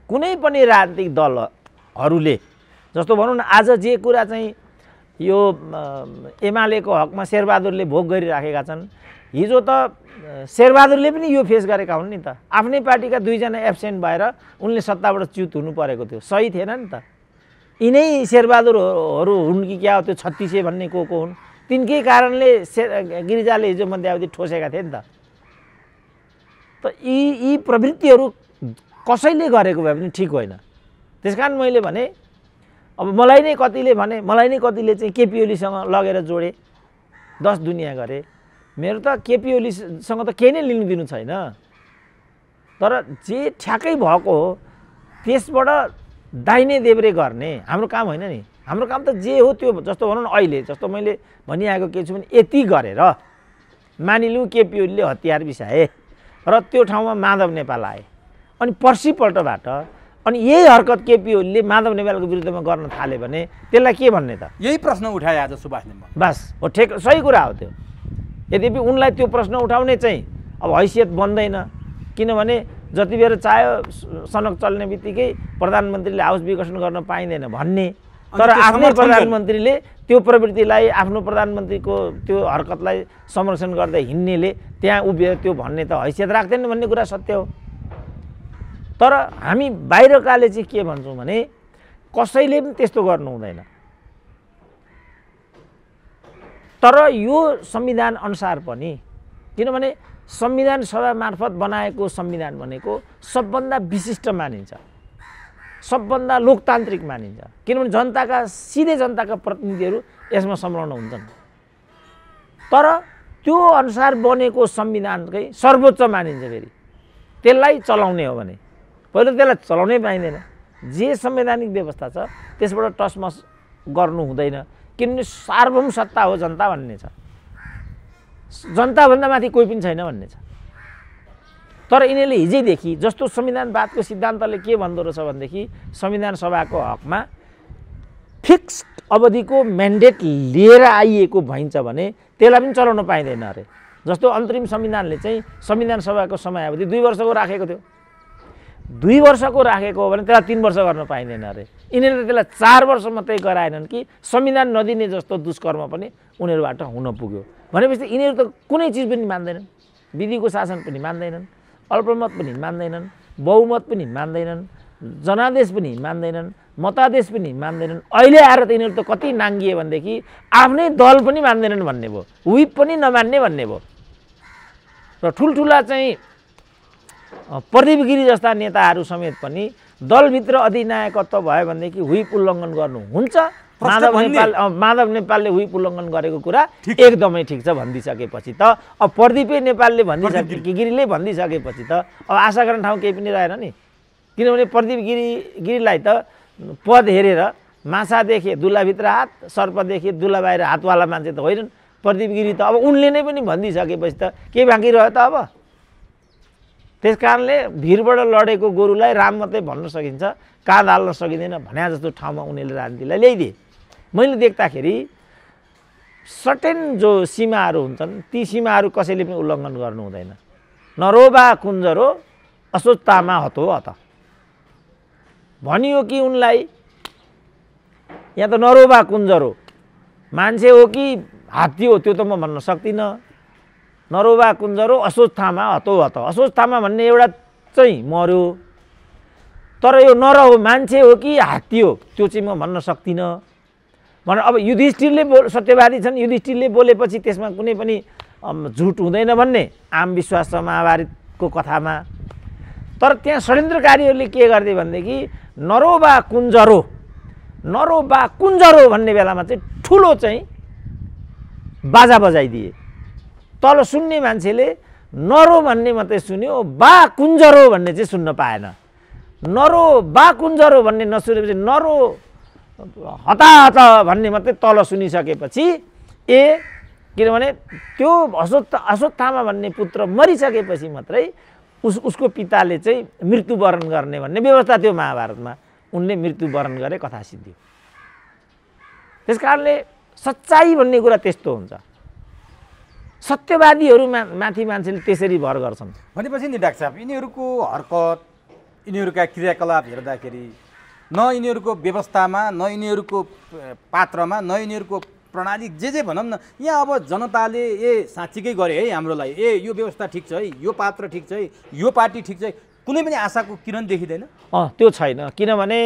कुनै पनि राजनीतिक दलहरूले जस्तो भनौँ न आज जे कुरा चाहिँ यो एमालेको हकमा शेरबहादुरले भोग गरिराखेका छन्, हिजो त शेरबहादुरले पनि यो फेस गरेका हुन् नि त। आफ्नै पार्टीका 2 जना एब्सेन्ट भएर उनले सत्ताबाट च्युत हुनु परेको थियो, सही थिएन नि त। यिनै शेरबहादुरहरू हुन् कि क्या हो, त्यो 36 भन्ने को हुन्, तिनकै कारणले गिरिजाले हिजो मध्यावधि ठोसेका थिए नि त। त यी प्रवृत्तिहरू कसैले गरेको भए पनि ठिक होइन। त्यसकारण मैले भने अब मलाई नै कतिले चाहिँ केपी ओलीसँग लगेर जोडे, 10 दुनियाँ गरे। मेरो त केपी ओलीसँग त केही नै लिनु दिनु छैन, तर जे ठ्याक्कै भएको हो त्यसबाट दाहिने देब्रे गर्ने हाम्रो काम होइन नि। हाम्रो काम त जे हो त्यो, जस्तो भनौँ न अहिले जस्तो मैले भनिआएको के छु भने यति गरेर मानिलिउँ केपी ओलीले हतियार बिसाए र त्यो ठाउँमा माधव नेपाल आए, अनि पर्सिपल्टबाट अनि यही हरकत केपी ओलीले माधव नेपालको विरुद्धमा गर्न थाले भने त्यसलाई के भन्ने त? यही प्रश्न उठाए आज सुभाषले। बस हो, ठिक सही कुरा हो त्यो। यद्यपि उनलाई त्यो प्रश्न उठाउने चाहिँ अब हैसियत बन्दैन, किनभने जति बेर चाह्यो सनक चल्ने बित्तिकै प्रधानमन्त्रीले हाउस विघटन गर्न पाइँदैन भन्ने, तर आफ्नै प्रधानमन्त्रीले त्यो प्रवृत्तिलाई, आफ्नो प्रधानमन्त्रीको त्यो हरकतलाई संरक्षण गर्दै हिँड्नेले त्यहाँ उभिएर त्यो भन्ने त हैसियत राख्दैन भन्ने कुरा सत्य हो। तर हामी बाहिरकाले चाहिँ के भन्छौँ भने कसैले पनि त्यस्तो गर्नु हुँदैन। तर यो संविधान अनुसार पनि, किनभने संविधान सभा मार्फत बनाएको संविधान भनेको सबभन्दा विशिष्ट मानिन्छ, सबभन्दा लोकतान्त्रिक मानिन्छ, किनभने सिधै जनताका प्रतिनिधिहरू यसमा संलग्न हुन्छन्। तर त्यो अनुसार बनेको संविधानकै सर्वोच्च मानिन्छ। फेरि त्यसलाई चलाउने हो भने पहिलो त्यसलाई चलाउनै पाइँदैन। जे संवैधानिक व्यवस्था छ त्यसबाट टसमस गर्नु हुँदैन, किनभने सार्वभौम सत्ता हो जनता भन्ने छ, जनताभन्दा माथि कोही पनि छैन भन्ने छ। तर यिनीहरूले हिजैदेखि जस्तो संविधानवादको सिद्धान्तले के भन्दो रहेछ भनेदेखि संविधान सभाको हकमा फिक्स्ड अवधिको म्यान्डेट लिएर आइएको भइन्छ भने त्यसलाई पनि चलाउन पाइँदैन अरे। जस्तो अन्तरिम संविधानले चाहिँ संविधान सभाको समयावधि 2 वर्षको राखेको थियो, 2 वर्षको राखेको हो भने त्यसलाई 3 वर्ष गर्न पाइँदैन अरे। यिनीहरूले त्यसलाई 4 वर्ष मात्रै गराएनन् कि संविधान नदिने जस्तो दुष्कर्म पनि उनीहरूबाट हुन पुग्यो। भनेपछि यिनीहरू त कुनै चिज पनि मान्दैनन्, विधिको शासन पनि मान्दैनन्, अल्पमत पनि मान्दैनन्, बहुमत पनि मान्दैनन्, जनादेश पनि मान्दैनन्, मतादेश पनि मान्दैनन्। अहिले आएर त यिनीहरू त कति नाङ्गिए भनेदेखि आफ्नै दल पनि मान्दैनन् भन्ने भयो, व्हिप पनि नमान्ने भन्ने भयो। र ठुल्ठुला चाहिँ प्रदीप गिरी जस्ता नेताहरू समेत पनि दलभित्र अधिनायकत्व भयो भनेदेखि व्हिप उल्लङ्घन गर्नुहुन्छ। माधव नेपालले व्हिप उल्लङ्घन गरेको कुरा एकदमै ठिक छ भनिदिइसकेपछि त अब प्रदीपै नेपालले गिरीले भनिदिइसकेपछि त अब आशा गर्ने ठाउँ केही पनि रहेन नि। किनभने प्रदीप गिरीलाई त पद हेरेर माछा देखे दुलाभित्र हात, सर्प देखे दुला बाहिर हातवाला मान्छे त होइनन् प्रदीप गिरी त। अब उनले नै पनि भनिदिइसकेपछि त के बाँकी रह्यो त अब? त्यस कारणले भिरबाट लडेको गोरुलाई राम मात्रै भन्न सकिन्छ, काँध हाल्न सकिँदैन भने जस्तो ठाउँमा उनीहरूले राजनीतिलाई ल्याइदिए। मैले देख्दाखेरि सर्टेन जो सीमाहरू हुन्छन् ती सीमाहरू कसैले पनि उल्लङ्घन गर्नु हुँदैन। नरोबा कुञ्जरो असोजतामा हतो हत भनियो कि उनलाई, यहाँ त नरोबा कुञ्जरो मान्छे हो कि हात्ती हो त्यो त म भन्न सक्दिनँ। नरोबा कुञ्जरो असोजतामा हतो हत, असोजतामा भन्ने एउटा चाहिँ मर्यो, तर यो नर हो मान्छे हो कि हात्ती हो त्यो चाहिँ म भन्न सक्दिनँ भने। अब युधिष्ठिरले सत्यवादी छन्, युधिष्ठिरले बोलेपछि त्यसमा कुनै पनि झुट हुँदैन भन्ने आम विश्वास छ महाभारतको कथामा। तर त्यहाँ षड्यन्त्रकारीहरूले के गर्थे भनेदेखि नरोबा कुञ्जरो भन्ने बेलामा चाहिँ ठुलो चाहिँ बाजा बजाइदिए। तल सुन्ने मान्छेले नरो भन्ने मात्रै सुन्यो, बा कुञ्जरो भन्ने चाहिँ सुन्न पाएन। नरो बा कुञ्जरो भन्ने नसुनेपछि नरो हताहत भन्ने मात्रै तल सुनिसकेपछि किनभने त्यो अश्वत्थामा भन्ने पुत्र मरिसकेपछि मात्रै उसको पिताले चाहिँ मृत्युवरण गर्ने भन्ने व्यवस्था थियो महाभारतमा। उनले मृत्युवरण गरे, कथा सिद्धियो। त्यस कारणले सच्चाइ भन्ने कुरा त्यस्तो हुन्छ। सत्यवादीहरू माथि मान्छेले त्यसरी भर गर्छन्। भनेपछि नि डाक्टर साहब यिनीहरूको हरकत यिनीहरूका क्रियाकलाप हेर्दाखेरि न यिनीहरूको व्यवस्थामा न यिनीहरूको पात्रमा न यिनीहरूको प्रणाली जे भनौँ न यहाँ अब जनताले साँच्चीकै गरे है हाम्रो लागि यो व्यवस्था ठिक छ है यो पात्र ठिक छ है यो पार्टी ठिक छ है कुनै पनि आशाको किरण देखिँदैन। त्यो छैन, किनभने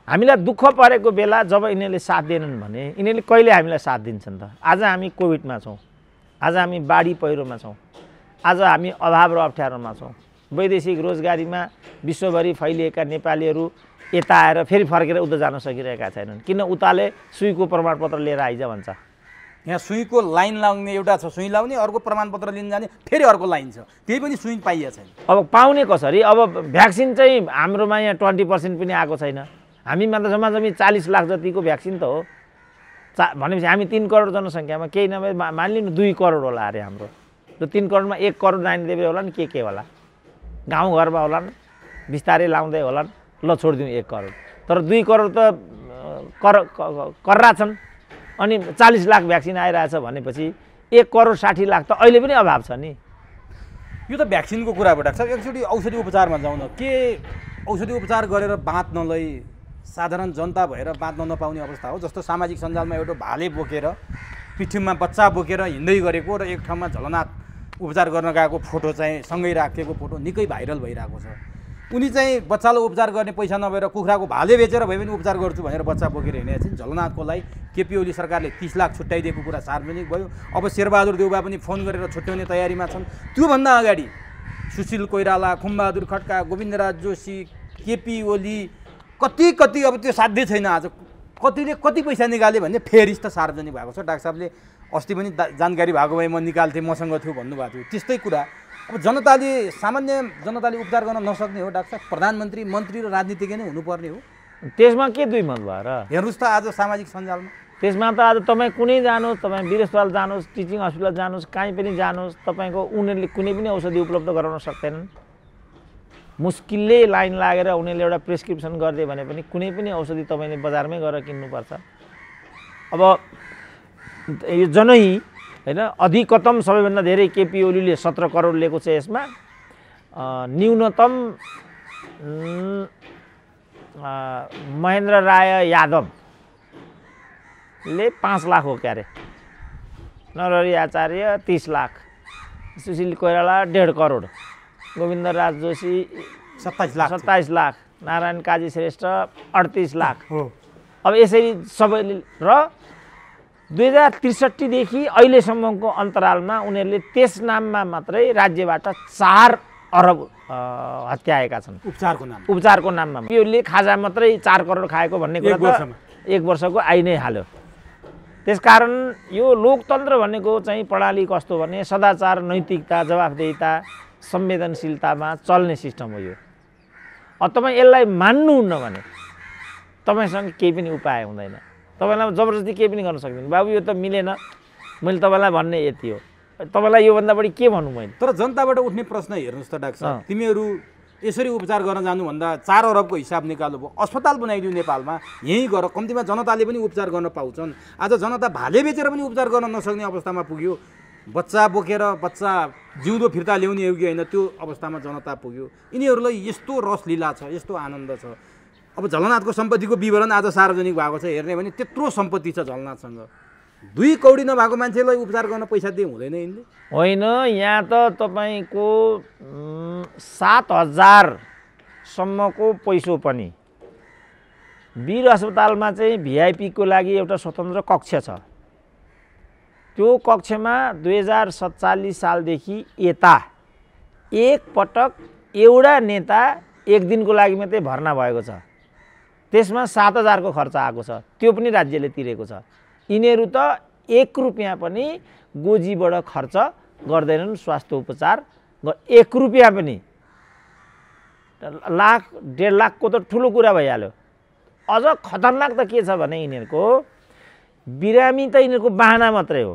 हामीलाई दुःख परेको बेला जब यिनीहरूले साथ दिएनन् भने यिनीहरूले कहिले हामीलाई साथ दिन्छन् त। आज हामी कोभिडमा छौँ, आज हामी बाढी पहिरोमा छौँ, आज हामी अभाव र अप्ठ्यारोमा छौँ, वैदेशिक रोजगारीमा विश्वभरि फैलिएका नेपालीहरू यता आएर फेरि फर्केर उता जान सकिरहेका छैनन्। किन उताले सुईको प्रमाणपत्र लिएर आइज भन्छ। यहाँ सुईको लाइन लाउने एउटा छ, सुई लाउने, अर्को प्रमाणपत्र लिन जाने फेरि अर्को लाइन छ, त्यही पनि सुई पाइया छैन। अब पाउने कसरी? अब भ्याक्सिन चाहिँ हाम्रोमा यहाँ 20% पनि आएको छैन। हामीमा त जम्मा 40 लाख जतिको भ्याक्सिन त हो। भनेपछि हामी 3 करोड जनसङ्ख्यामा केही नभए मानिलिनु 2 करोड होला अरे हाम्रो। र 3 करोडमा 1 करोड नानी देवे होला नि के होला, गाउँघरमा होलान्, बिस्तारै लाउँदै होलान्, ल छोडिदिउँ 1 करोड। तर 2 करोड त कर्रा छन्। अनि 40 लाख भ्याक्सिन आइरहेछ भनेपछि 1 करोड 60 लाख त अहिले पनि अभाव छ नि। यो त भ्याक्सिनको कुरा हो डाक्टर साहब। एकचोटि औषधि उपचारमा जाउँ न, के औषधि उपचार गरेर बाँच्नलाई साधारण जनता भएर बाँच्न नपाउने अवस्था हो। जस्तो सामाजिक सञ्जालमा एउटा भाले बोकेर पिठ्युमा बच्चा बोकेर हिँड्दै गरेको र एक ठाउँमा झलनाथ उपचार गर्न गएको फोटो चाहिँ सँगै राखेको फोटो निकै भाइरल भइरहेको छ। उनी चाहिँ बच्चालाई उपचार गर्ने पैसा नभएर कुखुराको भाले बेचेर भए पनि उपचार गर्छु भनेर बच्चा बोकेर हिँडेको छिन्। झलनाथको लागि केपी ओली सरकारले 30 लाख छुट्याइदिएको कुरा सार्वजनिक भयो। अब शेरबहादुर देउबा पनि फोन गरेर छुट्याउने तयारीमा छन्। त्योभन्दा अगाडि सुशील कोइराला, खुमबहादुर खड्का, गोविन्दराज जोशी, केपी ओली कति अब त्यो साध्य छैन। आज कतिले कति पैसा निकाले भन्ने फेरिस त सार्वजनिक भएको छ। डाक्टर साहबले अस्ति पनि जानकारी भएको भए म निकाल्थेँ, मसँग थियो भन्नुभएको थियो। त्यस्तै कुरा अब सामान्य जनताले उपचार गर्न नसक्ने हो डाक्टर साहब। प्रधानमन्त्री, मन्त्री र राजनीतिज्ञ नै हुनुपर्ने हो। त्यसमा के दुई मत भएर हेर्नुहोस् त आज सामाजिक सञ्जालमा त्यसमा त आज तपाईँ कुनै जानुहोस्, तपाईँ वीर अस्पताल जानुहोस्, टिचिङ हस्पिटल जानुहोस्, कहीँ पनि जानुहोस्, तपाईँको उनीहरूले कुनै पनि औषधि उपलब्ध गराउन सक्दैनन्। मुस्किलले लाइन लागेर उनीहरूले एउटा प्रेस्क्रिप्सन गरिदियो भने पनि कुनै पनि औषधि तपाईँले बजारमै गएर किन्नुपर्छ। अब यो जनै होइन अधिकतम सबैभन्दा धेरै केपी ओलीले 17 करोड लिएको छ यसमा। न्यूनतम महेन्द्र राय यादवले 5 लाख हो क्यारे, नरहरि आचार्य 30 लाख, सुशील कोइराला 1.5 करोड, गोविन्दराज जोशी 27 लाख, नारायण काजी श्रेष्ठ 38 लाख हो। अब यसरी सबैले र 2063 देखि अहिलेसम्मको अन्तरालमा उनीहरूले त्यस नाममा मात्रै राज्यबाट 4 अरब हत्याएका छन् उपचारको नाममा। योले खाजा मात्रै 4 करोड खाएको भन्ने कुरा त 1 वर्षको आइ नै हाल्यो। त्यसकारण यो लोकतन्त्र भनेको चाहिँ प्रणाली कस्तो भने सदाचार, नैतिकता, जवाफदेहिता, संवेदनशीलतामा चल्ने सिस्टम हो यो। अब तपाईँ यसलाई मान्नुहुन्न भने तपाईँसँग केही पनि उपाय हुँदैन। तपाईँलाई जबरजस्ती केही पनि गर्न सक्दैन। बाबु यो त मिलेन, मैले तपाईँलाई भन्ने यति हो, तपाईँलाई योभन्दा बढी के भन्नु मैले। तर जनताबाट उठ्ने प्रश्न हेर्नुहोस् त डाक्टर साहब, तिमीहरू यसरी उपचार गर्न जानुभन्दा 4 अरबको हिसाब निकाल्नु भयो, अस्पताल बनाइदियो नेपालमा, यहीँ गर, कम्तीमा जनताले पनि उपचार गर्न पाउँछन्। आज जनता भाले बेचेर पनि उपचार गर्न नसक्ने अवस्थामा पुग्यो। बच्चा बोकेर बच्चा जिउँदो फिर्ता ल्याउने योग्य होइन त्यो अवस्थामा जनता पुग्यो। यिनीहरूलाई यस्तो रसलीला छ, यस्तो आनन्द छ। अब झलनाथको सम्पत्तिको विवरण आज सार्वजनिक भएको छ, हेर्ने भने त्यत्रो सम्पत्ति छ झलनाथसँग। 2 कौडी नभएको मान्छेलाई उपचार गर्न पैसा दिए हुँदैन यिनले? होइन, यहाँ त तपाईँको 7,000 सम्मको पैसो पनि। वीर अस्पतालमा चाहिँ भिआइपीको लागि एउटा स्वतन्त्र कक्ष छ। त्यो कक्षमा 2047 सालदेखि यता एक पटक एउटा नेता 1 दिनको लागि मात्रै भर्ना भएको छ। त्यसमा 7,000 को खर्च आएको छ, त्यो पनि राज्यले तिरेको छ। यिनीहरू त 1 रुपियाँ पनि गोजीबाट खर्च गर्दैनन् स्वास्थ्य उपचार। 1 रुपियाँ पनि, लाख 1.5 लाखको त ठुलो कुरा भइहाल्यो। अझ खतरनाक त के छ भने यिनीहरूको बिरामी त यिनीहरूको बाहना मात्रै हो।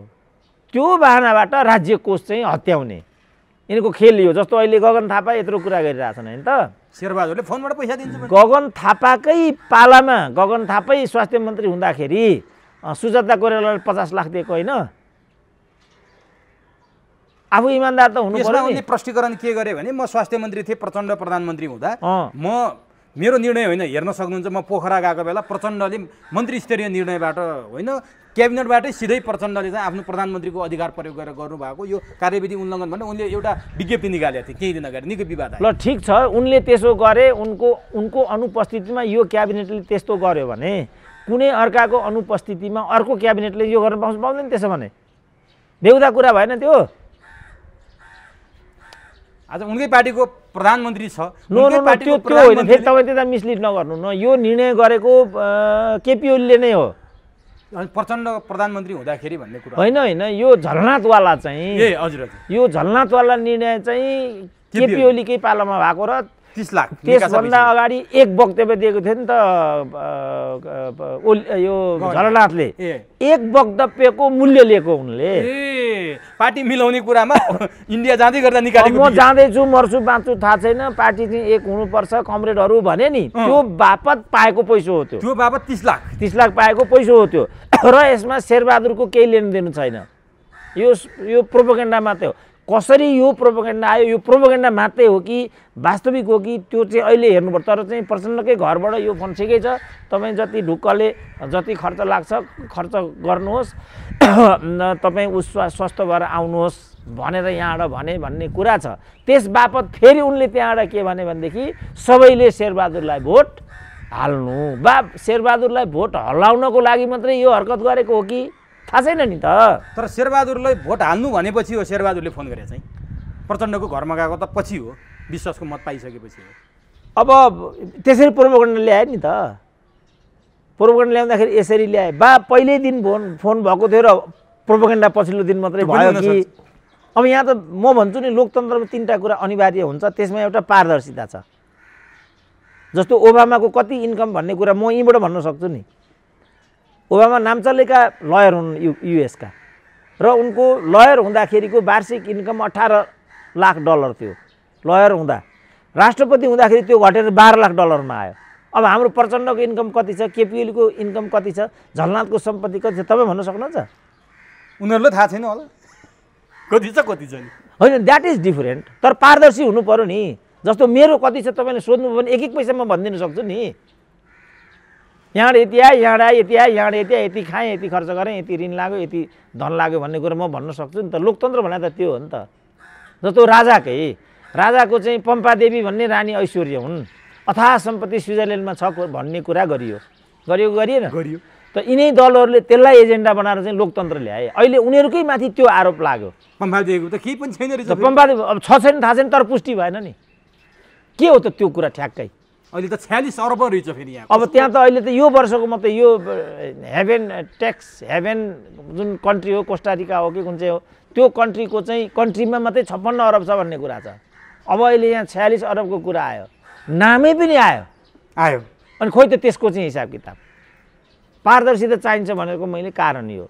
त्यो बाहनाबाट राज्य कोष चाहिँ हत्याउने यिनीहरूको खेल यो। जस्तो अहिले गगन थापा यत्रो कुरा गरिरहेछन् होइन त, शेरबहादुरले फोनबाट पैसा दिन्छ। गगन थापाकै पालामा गगन थापै स्वास्थ्य मन्त्री हुँदाखेरि सुजाता कोइरालाले 50 लाख दिएको होइन? आफू इमान्दार त हुनु यसमा पर्यो उनले नि। प्रष्टीकरण के गरे भने म स्वास्थ्य मन्त्री थिएँ, प्रचण्ड प्रधानमन्त्री हुँदा अँ। मेरो निर्णय होइन, हेर्न सक्नुहुन्छ म पोखरा गएको बेला प्रचण्डले मन्त्री स्तरीय निर्णयबाट होइन क्याबिनेटबाटै सिधै प्रचण्डले चाहिँ आफ्नो प्रधानमन्त्रीको अधिकार प्रयोग गरेर गर्नुभएको यो कार्यविधि उल्लङ्घन भनेर उनले एउटा विज्ञप्ति निकालेको थिए केही दिन अगाडि, निकै विवाद आयो। ल ठिक छ, उनले त्यसो गरे, उनको अनुपस्थितिमा यो क्याबिनेटले त्यस्तो गर्यो भने कुनै अर्काको अनुपस्थितिमा अर्को क्याबिनेटले यो गर्न पाउँदैन त्यसो भने? बेहुदा कुरा भएन त्यो? आज उनकै पार्टीको प्रधानमन्त्री छ। नो नो नो, त्यो होइन, फेरि तपाईँ त्यता मिसलिड नगर्नु न। यो निर्णय गरेको केपी ओलीले नै हो। प्रचण्ड प्रधानमन्त्री हुँदाखेरि भन्ने कुरा होइन होइन, यो झलनाथवाला चाहिँ ए हजुर यो झलनाथवाला निर्णय चाहिँ केपी ओलीकै पालामा भएको र 30 लाख त्यसभन्दा अगाडि एक वक्तव्य दिएको थियो नि त यो झलनाथले। एक वक्तव्यको मूल्य लिएको उनले। ए पार्टी मिलाउने कुरामा इन्डिया जाँदै गर्दा निकालेको। म जाँदैछु, मर्छु बाँच्छु थाहा छैन, पार्टी चाहिँ एक हुनुपर्छ कमरेडहरू भने नि, त्यो बापत पाएको पैसा हो त्यो। त्यो बापत 30 लाख पाएको पैसा हो त्यो। र यसमा शेरबहादुरको केही लेनदेन छैन। यो प्रोपोगेन्डा मात्रै हो। कसरी यो प्रोपोगेन्डा आयो, यो प्रोपोगेन्डा मात्रै हो कि वास्तविक हो कि त्यो चाहिँ अहिले हेर्नुपर्छ। तर चाहिँ प्रचण्डकै घरबाट यो फोन ठिकै छ, तपाईँ जति ढुक्कले जति खर्च लाग्छ खर्च गर्नुहोस्, तपाईँ स्वस्थ भएर आउनुहोस् भनेर यहाँबाट भन्ने कुरा छ। त्यस बापत फेरि उनले त्यहाँबाट के भने भनेदेखि सबैले शेरबहादुरलाई भोट हाल्नु बा शेरबहादुरलाई भोट हल्लाउनको लागि मात्रै यो हरकत गरेको हो कि थाहा छैन नि त। तर शेरबहादुरलाई भोट हाल्नु भनेपछि हो शेरबहादुरले फोन गरे चाहिँ प्रचण्डको घरमा गएको त पछि हो, विश्वासको मत पाइसकेपछि हो। अब त्यसरी प्रोपोगेन्डा ल्याए नि त। प्रोपोगेन्डा ल्याउँदाखेरि यसरी ल्याए बा पहिल्यै दिन फोन भएको थियो र प्रोपोगेन्डा पछिल्लो दिन मात्रै भयो कि? अब यहाँ त म भन्छु नि, लोकतन्त्रमा 3टा कुरा अनिवार्य हुन्छ, त्यसमा एउटा पारदर्शिता छ। जस्तो ओबामाको कति इन्कम भन्ने कुरा म यहीँबाट भन्न सक्छु नि। ओबामा नामचलेका लयर हुन् युएसका, र उनको लयर हुँदाखेरिको वार्षिक इन्कम $18 लाख थियो लयर हुँदा। राष्ट्रपति हुँदाखेरि त्यो घटेर $12 लाख आयो। अब हाम्रो प्रचण्डको इन्कम कति छ, केपी ओलीको इन्कम कति छ, झलनाथको सम्पत्ति कति छ, तपाईँ भन्न सक्नुहुन्छ? उनीहरूलाई थाहा छैन होला कति छ कति छैन। होइन, द्याट इज डिफरेन्ट। तर पारदर्शी हुनु पर्यो नि। जस्तो मेरो कति छ तपाईँले सोध्नुभयो भने एक पैसा म भनिदिन सक्छु नि। यहाँबाट यति आयो, यहाँबाट आयो, यति आयो, यहाँबाट यति आयो, यति खाएँ, यति खर्च गरेँ, यति ऋण लाग्यो, यति धन लाग्यो भन्ने कुरा म भन्न सक्छु नि त। लोकतन्त्र भने त त्यो हो नि त। जस्तो राजाको चाहिँ पम्पादेवी भन्ने रानी ऐश्वर्य हुन्, अथाह सम्पत्ति स्विजरल्यान्डमा छ भन्ने कुरा गरिएन? गरियो। त यिनै दलहरूले त्यसलाई एजेन्डा बनाएर चाहिँ लोकतन्त्र ल्याए। अहिले उनीहरूकै माथि त्यो आरोप लाग्यो। पम्पादेवीको त केही पनि छैन रहेछ। पम्पादेवी अब छ छैन थाहा छैन, तर पुष्टि भएन नि। के हो त त्यो कुरा ठ्याक्कै? अहिले त 46 अरब रहेछ फेरि यहाँ। अब त्यहाँ त अहिले त यो वर्षको मात्रै यो ट्याक्स हेभेन जुन कन्ट्री हो, कोस्टारिका हो कि कुन चाहिँ हो, त्यो कन्ट्रीको चाहिँ कन्ट्रीमा मात्रै 56 अरब छ भन्ने कुरा छ। अब अहिले यहाँ 46 अरबको कुरा आयो, नामै पनि आयो। अनि खोइ त त्यसको चाहिँ हिसाब किताब। पारदर्शिता चाहिन्छ भनेको मैले कारण यो।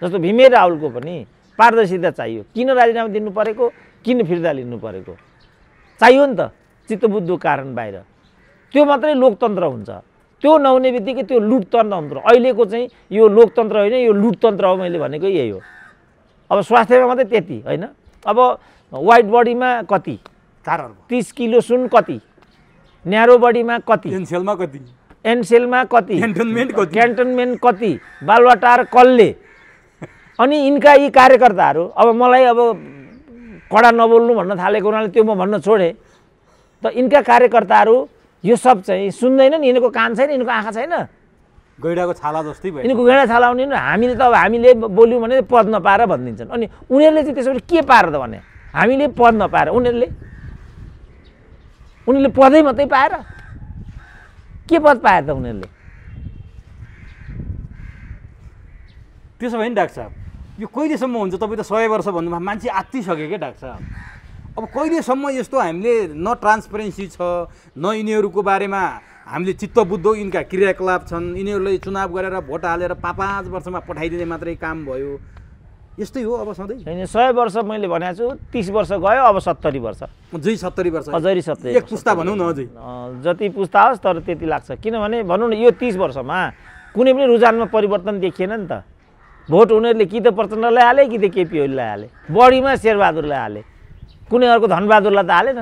जस्तो भीमे राहुलको पनि पारदर्शिता चाहियो। किन राजीनामा दिनु परेको, किन फिर्ता लिनु परेको चाहियो नि त, चित्तबुद्धको कारण बाहिर। त्यो मात्रै लोकतन्त्र हुन्छ। त्यो नहुने बित्तिकै त्यो लुटतन्त्र। अहिलेको चाहिँ यो लोकतन्त्र होइन, यो लुटतन्त्र हो। मैले भनेको यही हो। अब स्वास्थ्यमा मात्रै त्यति होइन। अब वाइट बडीमा कति, 30 किलो सुन कति, न्यारो बडीमा कति, एनसेलमा कति, क्यान्टनमेन्ट कति, बालुवाटार कसले। अनि यिनका यी कार्यकर्ताहरू, अब मलाई अब कडा नबोल्नु भन्न थालेको हुनाले त्यो म भन्न छोडेँ। त यिनका कार्यकर्ताहरू यो सब चाहिँ सुन्दैन नि। यिनीहरूको कान छैन, यिनीहरूको आँखा छैन, गैडाको छाला जस्तै भयो। यिनीहरूको गैडा छाला आउने नि। हामीले त अब हामीले बोल्यौँ भने पद नपाएर भनिदिन्छन्। अनि उनीहरूले चाहिँ त्यसो भने के पाएर त भने, हामीले पद नपाएर उनीहरूले पदै मात्रै पाएर के पद पाएर त उनीहरूले? त्यसो भयो नि डाक्टर साहब, यो कहिलेसम्म हुन्छ? तपाईँ त 100 वर्ष भन्नुभयो, मान्छे आत्तिसक्यो क्या डाक्टर साहब। अब कहिलेसम्म यस्तो हामीले न ट्रान्सपरेन्सी छ, न यिनीहरूको बारेमा हामीले चित्तबुद्ध यिनका क्रियाकलाप छन्, यिनीहरूलाई चुनाव गरेर भोट हालेर 5-5 वर्षमा पठाइदिने मात्रै काम भयो। यस्तै हो अब सधैँ। होइन, 100 वर्ष मैले भनेको छु, 30 वर्ष गयो, अब 70 वर्ष, अझै 70 वर्ष, अझै 70। एक पुस्ता भनौँ न, अझै जति पुस्ता होस् तर त्यति लाग्छ। किनभने भनौँ न, यो 30 वर्षमा कुनै पनि रुझानमा परिवर्तन देखिएन नि त। भोट उनीहरूले कि त प्रचण्डलाई हाले कि त केपी ओलीलाई हाले, बढीमा शेरबहादुरलाई हाले, कुनै अर्को धनबहादुरलाई त हालेन।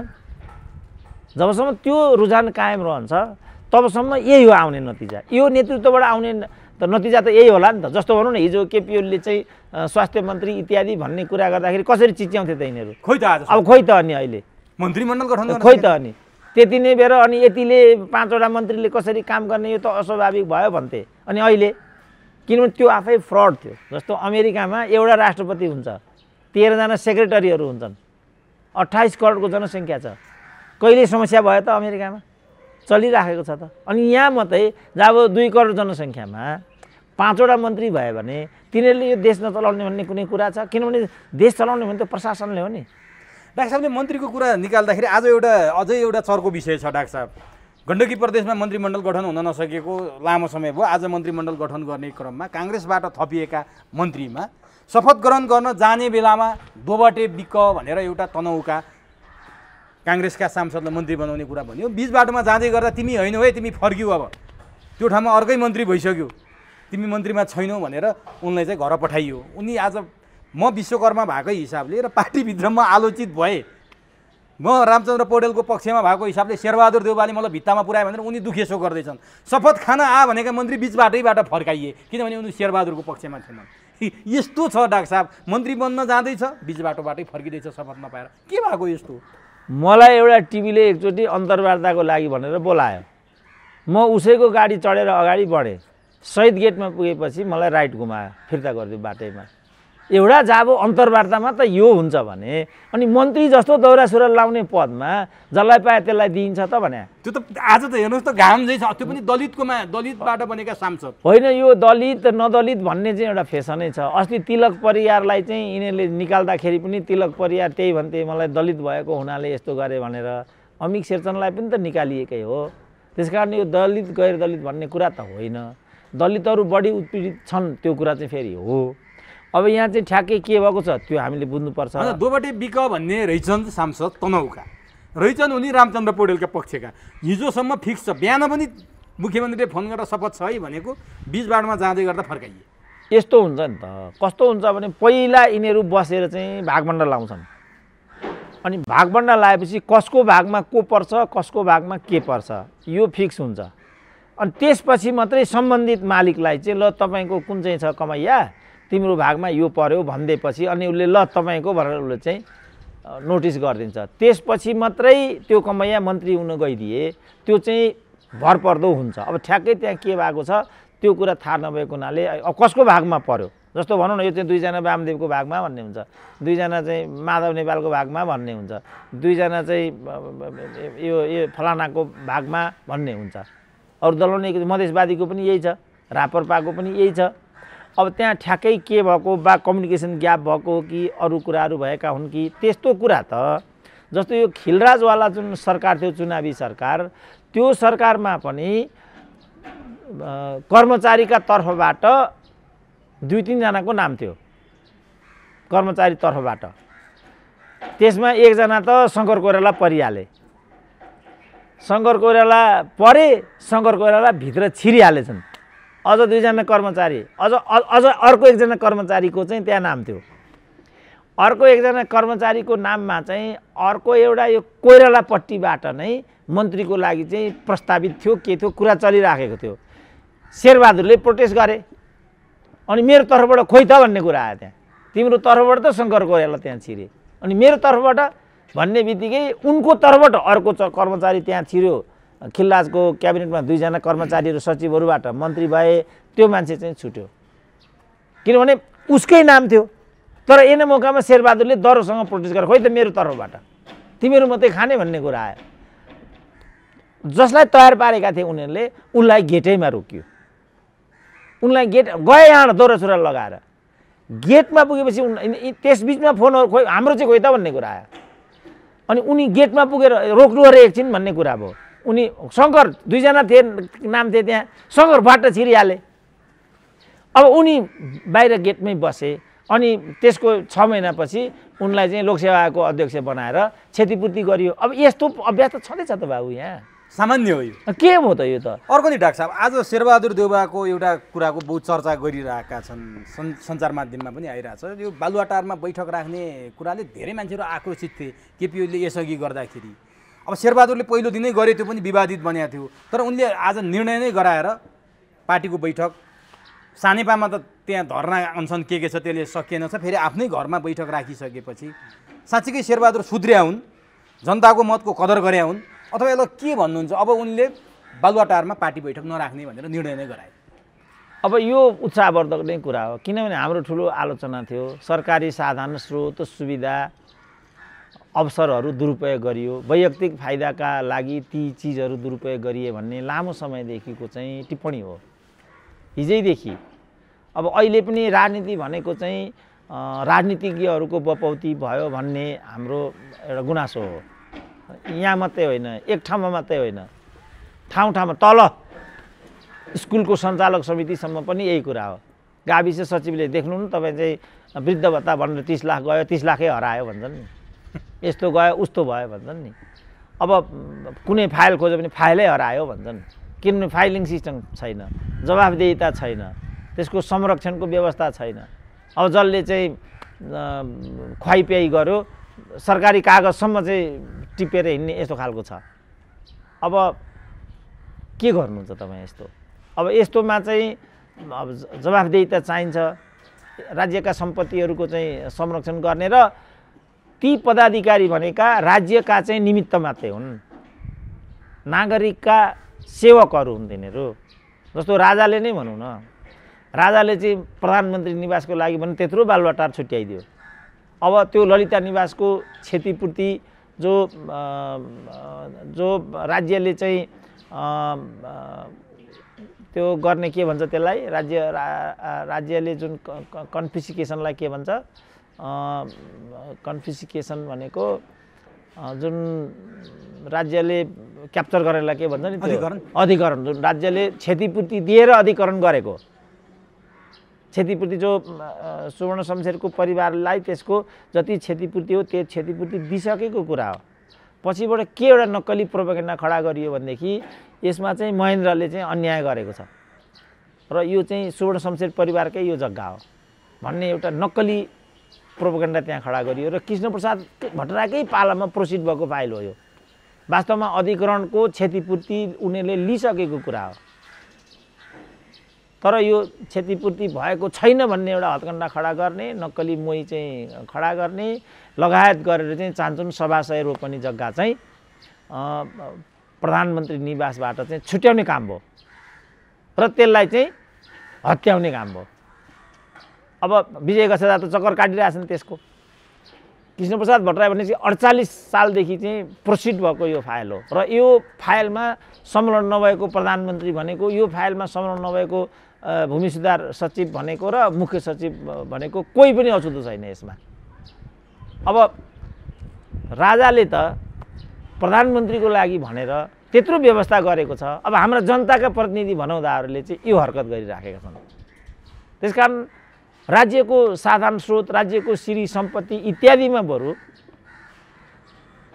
जबसम्म त्यो रुझान कायम रहन्छ तबसम्म यही हो आउने नतिजा। यो नेतृत्वबाट आउने त नतिजा त यही होला नि त। जस्तो भनौँ न, हिजो केपी ओलीले चाहिँ स्वास्थ्य मन्त्री इत्यादि भन्ने कुरा गर्दाखेरि कसरी चिच्याउँथे त यिनीहरू? खोइ त आज अब खोइ त अनि अहिले मन्त्रीमण्डल गठन गर्न खोइ त अनि त्यति नै बेर अनि यतिले 5वटा मन्त्रीले कसरी काम गर्ने, यो त अस्वाभाविक भयो भन्थे। अनि अहिले किनभने त्यो आफै फ्रड थियो। जस्तो अमेरिकामा एउटा राष्ट्रपति हुन्छ, 13जना सेक्रेटरीहरू हुन्छन्, 28 करोडको जनसङ्ख्या छ। कहिले समस्या भयो त अमेरिकामा? चलिराखेको छ त। अनि यहाँ मात्रै जब 2 करोड जनसङ्ख्यामा 5वटा मन्त्री भयो भने तिनीहरूले यो देश नचलाउने भन्ने कुनै कुरा छ? किनभने देश चलाउने भने त प्रशासनले हो नि। डाक्टर साहबले मन्त्रीको कुरा निकाल्दाखेरि आज अझै एउटा चर्को विषय छ डाक्टर साहब। गण्डकी प्रदेशमा मन्त्रीमण्डल गठन हुन नसकेको लामो समय भयो। आज मन्त्रीमण्डल गठन गर्ने क्रममा काङ्ग्रेसबाट थपिएका मन्त्रीमा शपथ ग्रहण गर्न जाने बेलामा दोबटे बिक भनेर एउटा तनहुका काङ्ग्रेसका सांसदलाई मन्त्री बनाउने कुरा भन्यो। बिच बाटोमा जाँदै गर्दा तिमी होइन है, तिमी फर्क्यौ, अब त्यो ठाउँमा अर्कै मन्त्री भइसक्यो, तिमी मन्त्रीमा छैनौ भनेर उनलाई चाहिँ घर पठाइयो। उनी आज म विश्वकर्मा भएकै हिसाबले र पार्टीभित्रमा आलोचित भए, म रामचन्द्र पौडेलको पक्षमा भएको हिसाबले शेरबहादुर देउवाले मलाई भित्तामा पुऱ्यायो भनेर उनी दुखेसो गर्दैछन्। शपथ खान भनेका मन्त्री बिच बाटैबाट फर्काइए किनभने उनी शेरबहादुरको पक्षमा थिएनन्। यस्तो छ डाक्टर साहब, मन्त्री बन्न जाँदैछ बिच बाटोबाटै फर्किँदैछ शपथ नपाएर। के भएको यस्तो? मलाई एउटा टिभीले एकचोटि अन्तर्वार्ताको लागि भनेर बोलायो। म उसैको गाडी चढेर अगाडि बढेँ। शहीद गेटमा पुगेपछि मलाई राइट घुमायो, फिर्ता गरिदियो बाटैमा। एउटा जब अन्तर्वार्तामा त यो हुन्छ भने अनि मन्त्री जस्तो दौरा सुरुवाल लाउने पदमा जसलाई पाए त्यसलाई दिइन्छ त भने? त्यो त आज त हेर्नुहोस् त घाम चाहिँ छ, त्यो पनि दलितबाट बनेका सांसद होइन। यो दलित नदलित भन्ने चाहिँ एउटा फेसनै छ। अस्ति तिलक परियारलाई चाहिँ यिनीहरूले निकाल्दाखेरि पनि तिलक परियार त्यही भन्थे, मलाई दलित भएको हुनाले यस्तो गरे भनेर। अमिक शेरचनलाई पनि त निकालिएकै हो। त्यस कारण यो दलित गैर दलित भन्ने कुरा त होइन। दलितहरू बढी उत्पीडित छन् त्यो कुरा चाहिँ फेरि हो। अब यहाँ चाहिँ ठ्याक्कै के भएको छ त्यो हामीले बुझ्नुपर्छ। दोबटे बिक भन्ने रहेछन् सांसद तनहुका, रहेछन् उनी रामचन्द्र पौडेलका पक्षका। हिजोसम्म फिक्स छ, बिहान पनि मुख्यमन्त्रीले फोन गरेर शपथ छ है भनेको, बिच बाटोमा जाँदै गर्दा फर्काइए। यस्तो हुन्छ नि त। कस्तो हुन्छ भने पहिला यिनीहरू बसेर चाहिँ भागभण्डा लाउँछन्, अनि भागभण्डा लाएपछि कसको भागमा को पर्छ, कसको भागमा के पर्छ यो फिक्स हुन्छ। अनि त्यसपछि मात्रै सम्बन्धित मालिकलाई चाहिँ ल तपाईँको कुन चाहिँ छ कमैया, तिम्रो भागमा यो पर्यो भनिदिएपछि अनि उसले ल तपाईँको भनेर उसले चाहिँ नोटिस गरिदिन्छ। त्यसपछि मात्रै त्यो कमैया मन्त्री हुन गइदिए त्यो चाहिँ भरपर्दो हुन्छ। अब ठ्याक्कै त्यहाँ के भएको छ त्यो कुरा थाहा नभएको हुनाले अब कसको भागमा पर्यो, जस्तो भनौँ न यो चाहिँ 2जना वामदेवको भागमा भन्ने हुन्छ, 2जना चाहिँ माधव नेपालको भागमा भन्ने हुन्छ, 2जना चाहिँ यो फलानाको भागमा भन्ने हुन्छ। अरू दलौने मधेसवादीको पनि यही छ, रापरपाको पनि यही छ। अब त्यहाँ ठ्याक्कै के भएको बा कम्युनिकेसन ग्याप भएको कि अरू कुराहरू भएका हुन् कि त्यस्तो कुरा त जस्तो यो खिलराजवाला जुन सरकार थियो चुनावी सरकार, त्यो सरकारमा पनि कर्मचारीका तर्फबाट 2-3 जनाको नाम थियो कर्मचारी तर्फबाट। त्यसमा एकजना त शङ्कर कोइराला परिहाले, शङ्कर कोइराला परे, शङ्कर कोइराला भित्र छिरिहालेछन्। अझ 2जना कर्मचारी, अझ अर्को एकजना कर्मचारीको चाहिँ त्यहाँ नाम थियो। अर्को एकजना कर्मचारीको नाममा चाहिँ अर्को एउटा यो कोइरालापट्टिबाट नै मन्त्रीको लागि चाहिँ प्रस्तावित थियो, के थियो कुरा चलिराखेको थियो। शेरबहादुरले प्रोटेस्ट गरे अनि मेरो तर्फबाट खोइ त भन्ने कुरा आयो त्यहाँ। तिम्रो तर्फबाट त शङ्कर कोइराला त्यहाँ छिरे अनि मेरो तर्फबाट भन्ने बित्तिकै उनको तर्फबाट अर्को कर्मचारी त्यहाँ छिर्यो। खिलराजको क्याबिनेटमा 2जना कर्मचारीहरू सचिवहरूबाट मन्त्री भए, त्यो मान्छे चाहिँ छुट्यो किनभने उसकै नाम थियो। तर एन मौकामा शेरबहादुरले दरोसँग प्रोटेस्ट गरेर खोइ त मेरो तर्फबाट तिमीहरू मात्रै खाने भन्ने कुरा आयो। जसलाई तयार पारेका थिए उनीहरूले उनलाई गेटैमा रोकियो। उनलाई गेट गए यहाँ दौरा सुरुवाल लगाएर गेटमा पुगेपछि त्यस बिचमा फोनहरू खोइ हाम्रो चाहिँ खोइ त भन्ने कुरा आयो। अनि उनी गेटमा पुगेर रोक्नु अरे एकछिन भन्ने कुरा भयो। उनी शङ्कर 2जना थिए नाम थिए त्यहाँ, शङ्कर बाटो छिरिहाले। अब उनी बाहिर गेटमै बसे अनि त्यसको 6 महिनापछि उनलाई चाहिँ लोकसेवा आयोगको अध्यक्ष बनाएर क्षतिपूर्ति गरियो। अब यस्तो अभ्यास त छँदैछ त बाबु यहाँ। सामान्य हो यो। के हो त यो त? अर्को नि डाक्टर साहब, आज शेरबहादुर देउवाको एउटा कुराको बहुत चर्चा गरिरहेका छन्, सञ्चार माध्यममा पनि आइरहेछ। यो बालुवाटारमा बैठक राख्ने कुराले धेरै मान्छेहरू आक्रोशित थिए केपी ओलीले यसअघि गर्दाखेरि। अब शेरबहादुरले पहिलो दिनै गरे, त्यो पनि विवादित बनेको थियो, तर उनले आज निर्णय नै गराएर पार्टीको बैठक सानेपामा त त्यहाँ धरना अनसन के छ त्यसले सकिएन छ, फेरि आफ्नै घरमा बैठक राखिसकेपछि साँच्चीकै शेरबहादुर सुध्रिया हुन्, जनताको मतको कदर गरे हुन्, अथवा यसलाई के भन्नुहुन्छ? अब उनले बालुवाटारमा पार्टी बैठक नराख्ने भनेर निर्णय नै गराए। अब यो उत्साहवर्धक नै कुरा हो, किनभने हाम्रो ठुलो आलोचना थियो सरकारी साधन स्रोत सुविधा अवसरहरू दुरुपयोग गरियो, वैयक्तिक फाइदाका लागि ती चिजहरू दुरुपयोग गरिए भन्ने लामो समयदेखिको चाहिँ टिप्पणी हो, हिजैदेखि। अब अहिले पनि राजनीति भनेको चाहिँ राजनीतिज्ञहरूको बपौती भयो भन्ने हाम्रो एउटा गुनासो हो। यहाँ मात्रै होइन, एक ठाउँमा मात्रै होइन, ठाउँ ठाउँमा तल स्कुलको सञ्चालक समितिसम्म पनि यही कुरा हो। गाविस सचिवले देख्नु न तपाईँ चाहिँ वृद्ध भत्ता भनेर 30 लाख गयो, 30 लाखै हरायो भन्छन् नि, यस्तो गयो उस्तो भयो भन्छन् नि। अब कुनै फाइल खोज्यो भने फाइलै हरायो भन्छन्, किनभने फाइलिङ सिस्टम छैन, जवाफदेहिता छैन, त्यसको संरक्षणको व्यवस्था छैन। अब जसले चाहिँ खुवाइपियाइ गर्यो सरकारी कागजसम्म चाहिँ टिपेर हिँड्ने यस्तो खालको छ। अब के गर्नुहुन्छ तपाईँ यस्तो? अब यस्तोमा चाहिँ अब जवाफदेहिता चाहिन्छ, राज्यका सम्पत्तिहरूको चाहिँ संरक्षण गर्ने, र ती पदाधिकारी भनेका राज्यका चाहिँ निमित्त मात्रै हुन्, नागरिकका सेवकहरू हुन् तिनीहरू। जस्तो राजाले नै भनौँ न, राजाले चाहिँ प्रधानमन्त्री निवासको लागि भने त्यत्रो बालुवाटार छुट्याइदियो। अब त्यो ललिता निवासको क्षतिपूर्ति जो राज्यले चाहिँ त्यो गर्ने के भन्छ त्यसलाई, राज्यले जुन कन्फिस्केसनलाई के भन्छ, कन्फिस्केसन भनेको जुन राज्यले क्याप्चर गरेरलाई के भन्छ नि, अधिकरण जुन राज्यले क्षतिपूर्ति दिएर अधिकरण गरेको, क्षतिपूर्ति जो सुवर्ण शमशेरको परिवारलाई त्यसको जति क्षतिपूर्ति हो त्यो क्षतिपूर्ति दिइसकेको कुरा हो। पछिबाट के एउटा नक्कली प्रोपेगेन्डा खडा गरियो भनेदेखि यसमा चाहिँ महेन्द्रले चाहिँ अन्याय गरेको छ र यो चाहिँ सुवर्ण शमशेर परिवारकै यो जग्गा हो भन्ने एउटा नक्कली प्रोपेगेन्डा त्यहाँ खडा गरियो र कृष्णप्रसाद भट्टराईकै पालामा प्रोसिड भएको फाइल हो यो। वास्तवमा अधिकरणको क्षतिपूर्ति उनीहरूले लिइसकेको कुरा हो, तर यो क्षतिपूर्ति भएको छैन भन्ने एउटा हत्कण्डा खडा गर्ने, नक्कली मोही चाहिँ खडा गर्ने लगायत गरेर चाहिँ चान्चुन 1.25 रोपनी जग्गा चाहिँ प्रधानमन्त्री निवासबाट चाहिँ छुट्याउने काम भयो र त्यसलाई चाहिँ हत्याउने काम भयो। अब विजय गसेदा त चक्कर काटिरहेछन् त्यसको। कृष्णप्रसाद भट्टराई भने चाहिँ 48 सालदेखि चाहिँ प्रोसिड भएको यो फाइल हो र यो फाइलमा संलग्न नभएको प्रधानमन्त्री भनेको, यो फाइलमा संलग्न नभएको भूमि सुधार सचिव भनेको र मुख्य सचिव भनेको कोही पनि अछुतो छैन यसमा। अब राजाले त प्रधानमन्त्रीको लागि भनेर त्यत्रो व्यवस्था गरेको छ, अब हाम्रा जनताका प्रतिनिधि भनौँदाहरूले चाहिँ यो हरकत गरिराखेका छन्। त्यसकारण राज्यको साधन स्रोत, राज्यको श्री सम्पत्ति इत्यादिमा बरु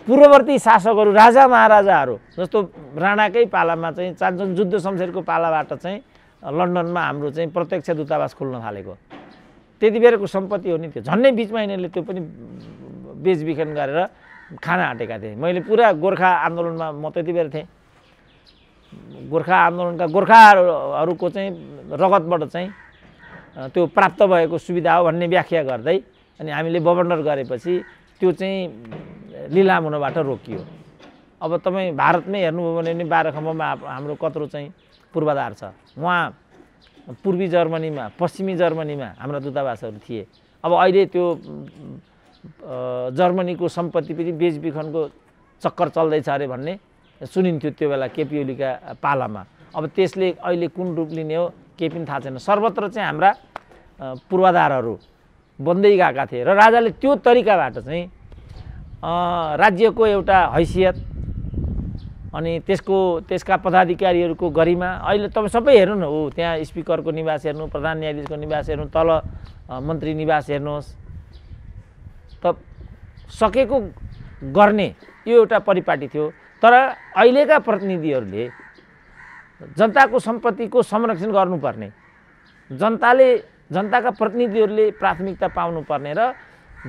पूर्ववर्ती शासकहरू, राजा महाराजाहरू जस्तो राणाकै पालामा चाहिँ चान्चुन जुद्ध शमशेरको पालाबाट चाहिँ लन्डनमा हाम्रो चाहिँ प्रत्यक्ष दूतावास खोल्न थालेको त्यति बेरको सम्पत्ति हो नि त्यो। झन्नै बिचमा यिनीहरूले त्यो पनि बेचबिखन गरेर खान आँटेका थिए। मैले पुरा गोर्खा आन्दोलनमा म त्यति बेर थिएँ। गोर्खा आन्दोलनका गोर्खाहरूको चाहिँ रगतबाट चाहिँ त्यो प्राप्त भएको सुविधा हो भन्ने व्याख्या गर्दै अनि हामीले बबन्डर गरेपछि त्यो चाहिँ लिलाम हुनबाट रोकियो। अब तपाईँ भारतमै हेर्नुभयो भने पनि 12 खम्बमा हाम्रो कत्रो चाहिँ पूर्वाधार छ। वहाँ पूर्वी जर्मनीमा, पश्चिमी जर्मनीमा हाम्रा दूतावासहरू थिए। अब अहिले त्यो जर्मनीको सम्पत्ति पनि बेचबिखनको चक्कर चल्दैछ अरे भन्ने सुनिन्थ्यो त्यो बेला केपी ओलीका पालामा। अब त्यसले अहिले कुन रूप लिने हो केही पनि थाहा छैन। सर्वत्र चाहिँ हाम्रा पूर्वाधारहरू बन्दै गएका थिए र राजाले त्यो तरिकाबाट चाहिँ राज्यको एउटा हैसियत अनि त्यसका पदाधिकारीहरूको गरिमा, अहिले तपाईँ सबै हेर्नु न, हो त्यहाँ स्पिकरको निवास हेर्नु, प्रधान न्यायाधीशको निवास हेर्नु, तल मन्त्री निवास हेर्नुहोस्, त सकेको गर्ने यो एउटा परिपाटी थियो। तर अहिलेका प्रतिनिधिहरूले जनताको सम्पत्तिको संरक्षण गर्नुपर्ने, जनताका प्रतिनिधिहरूले प्राथमिकता पाउनुपर्ने र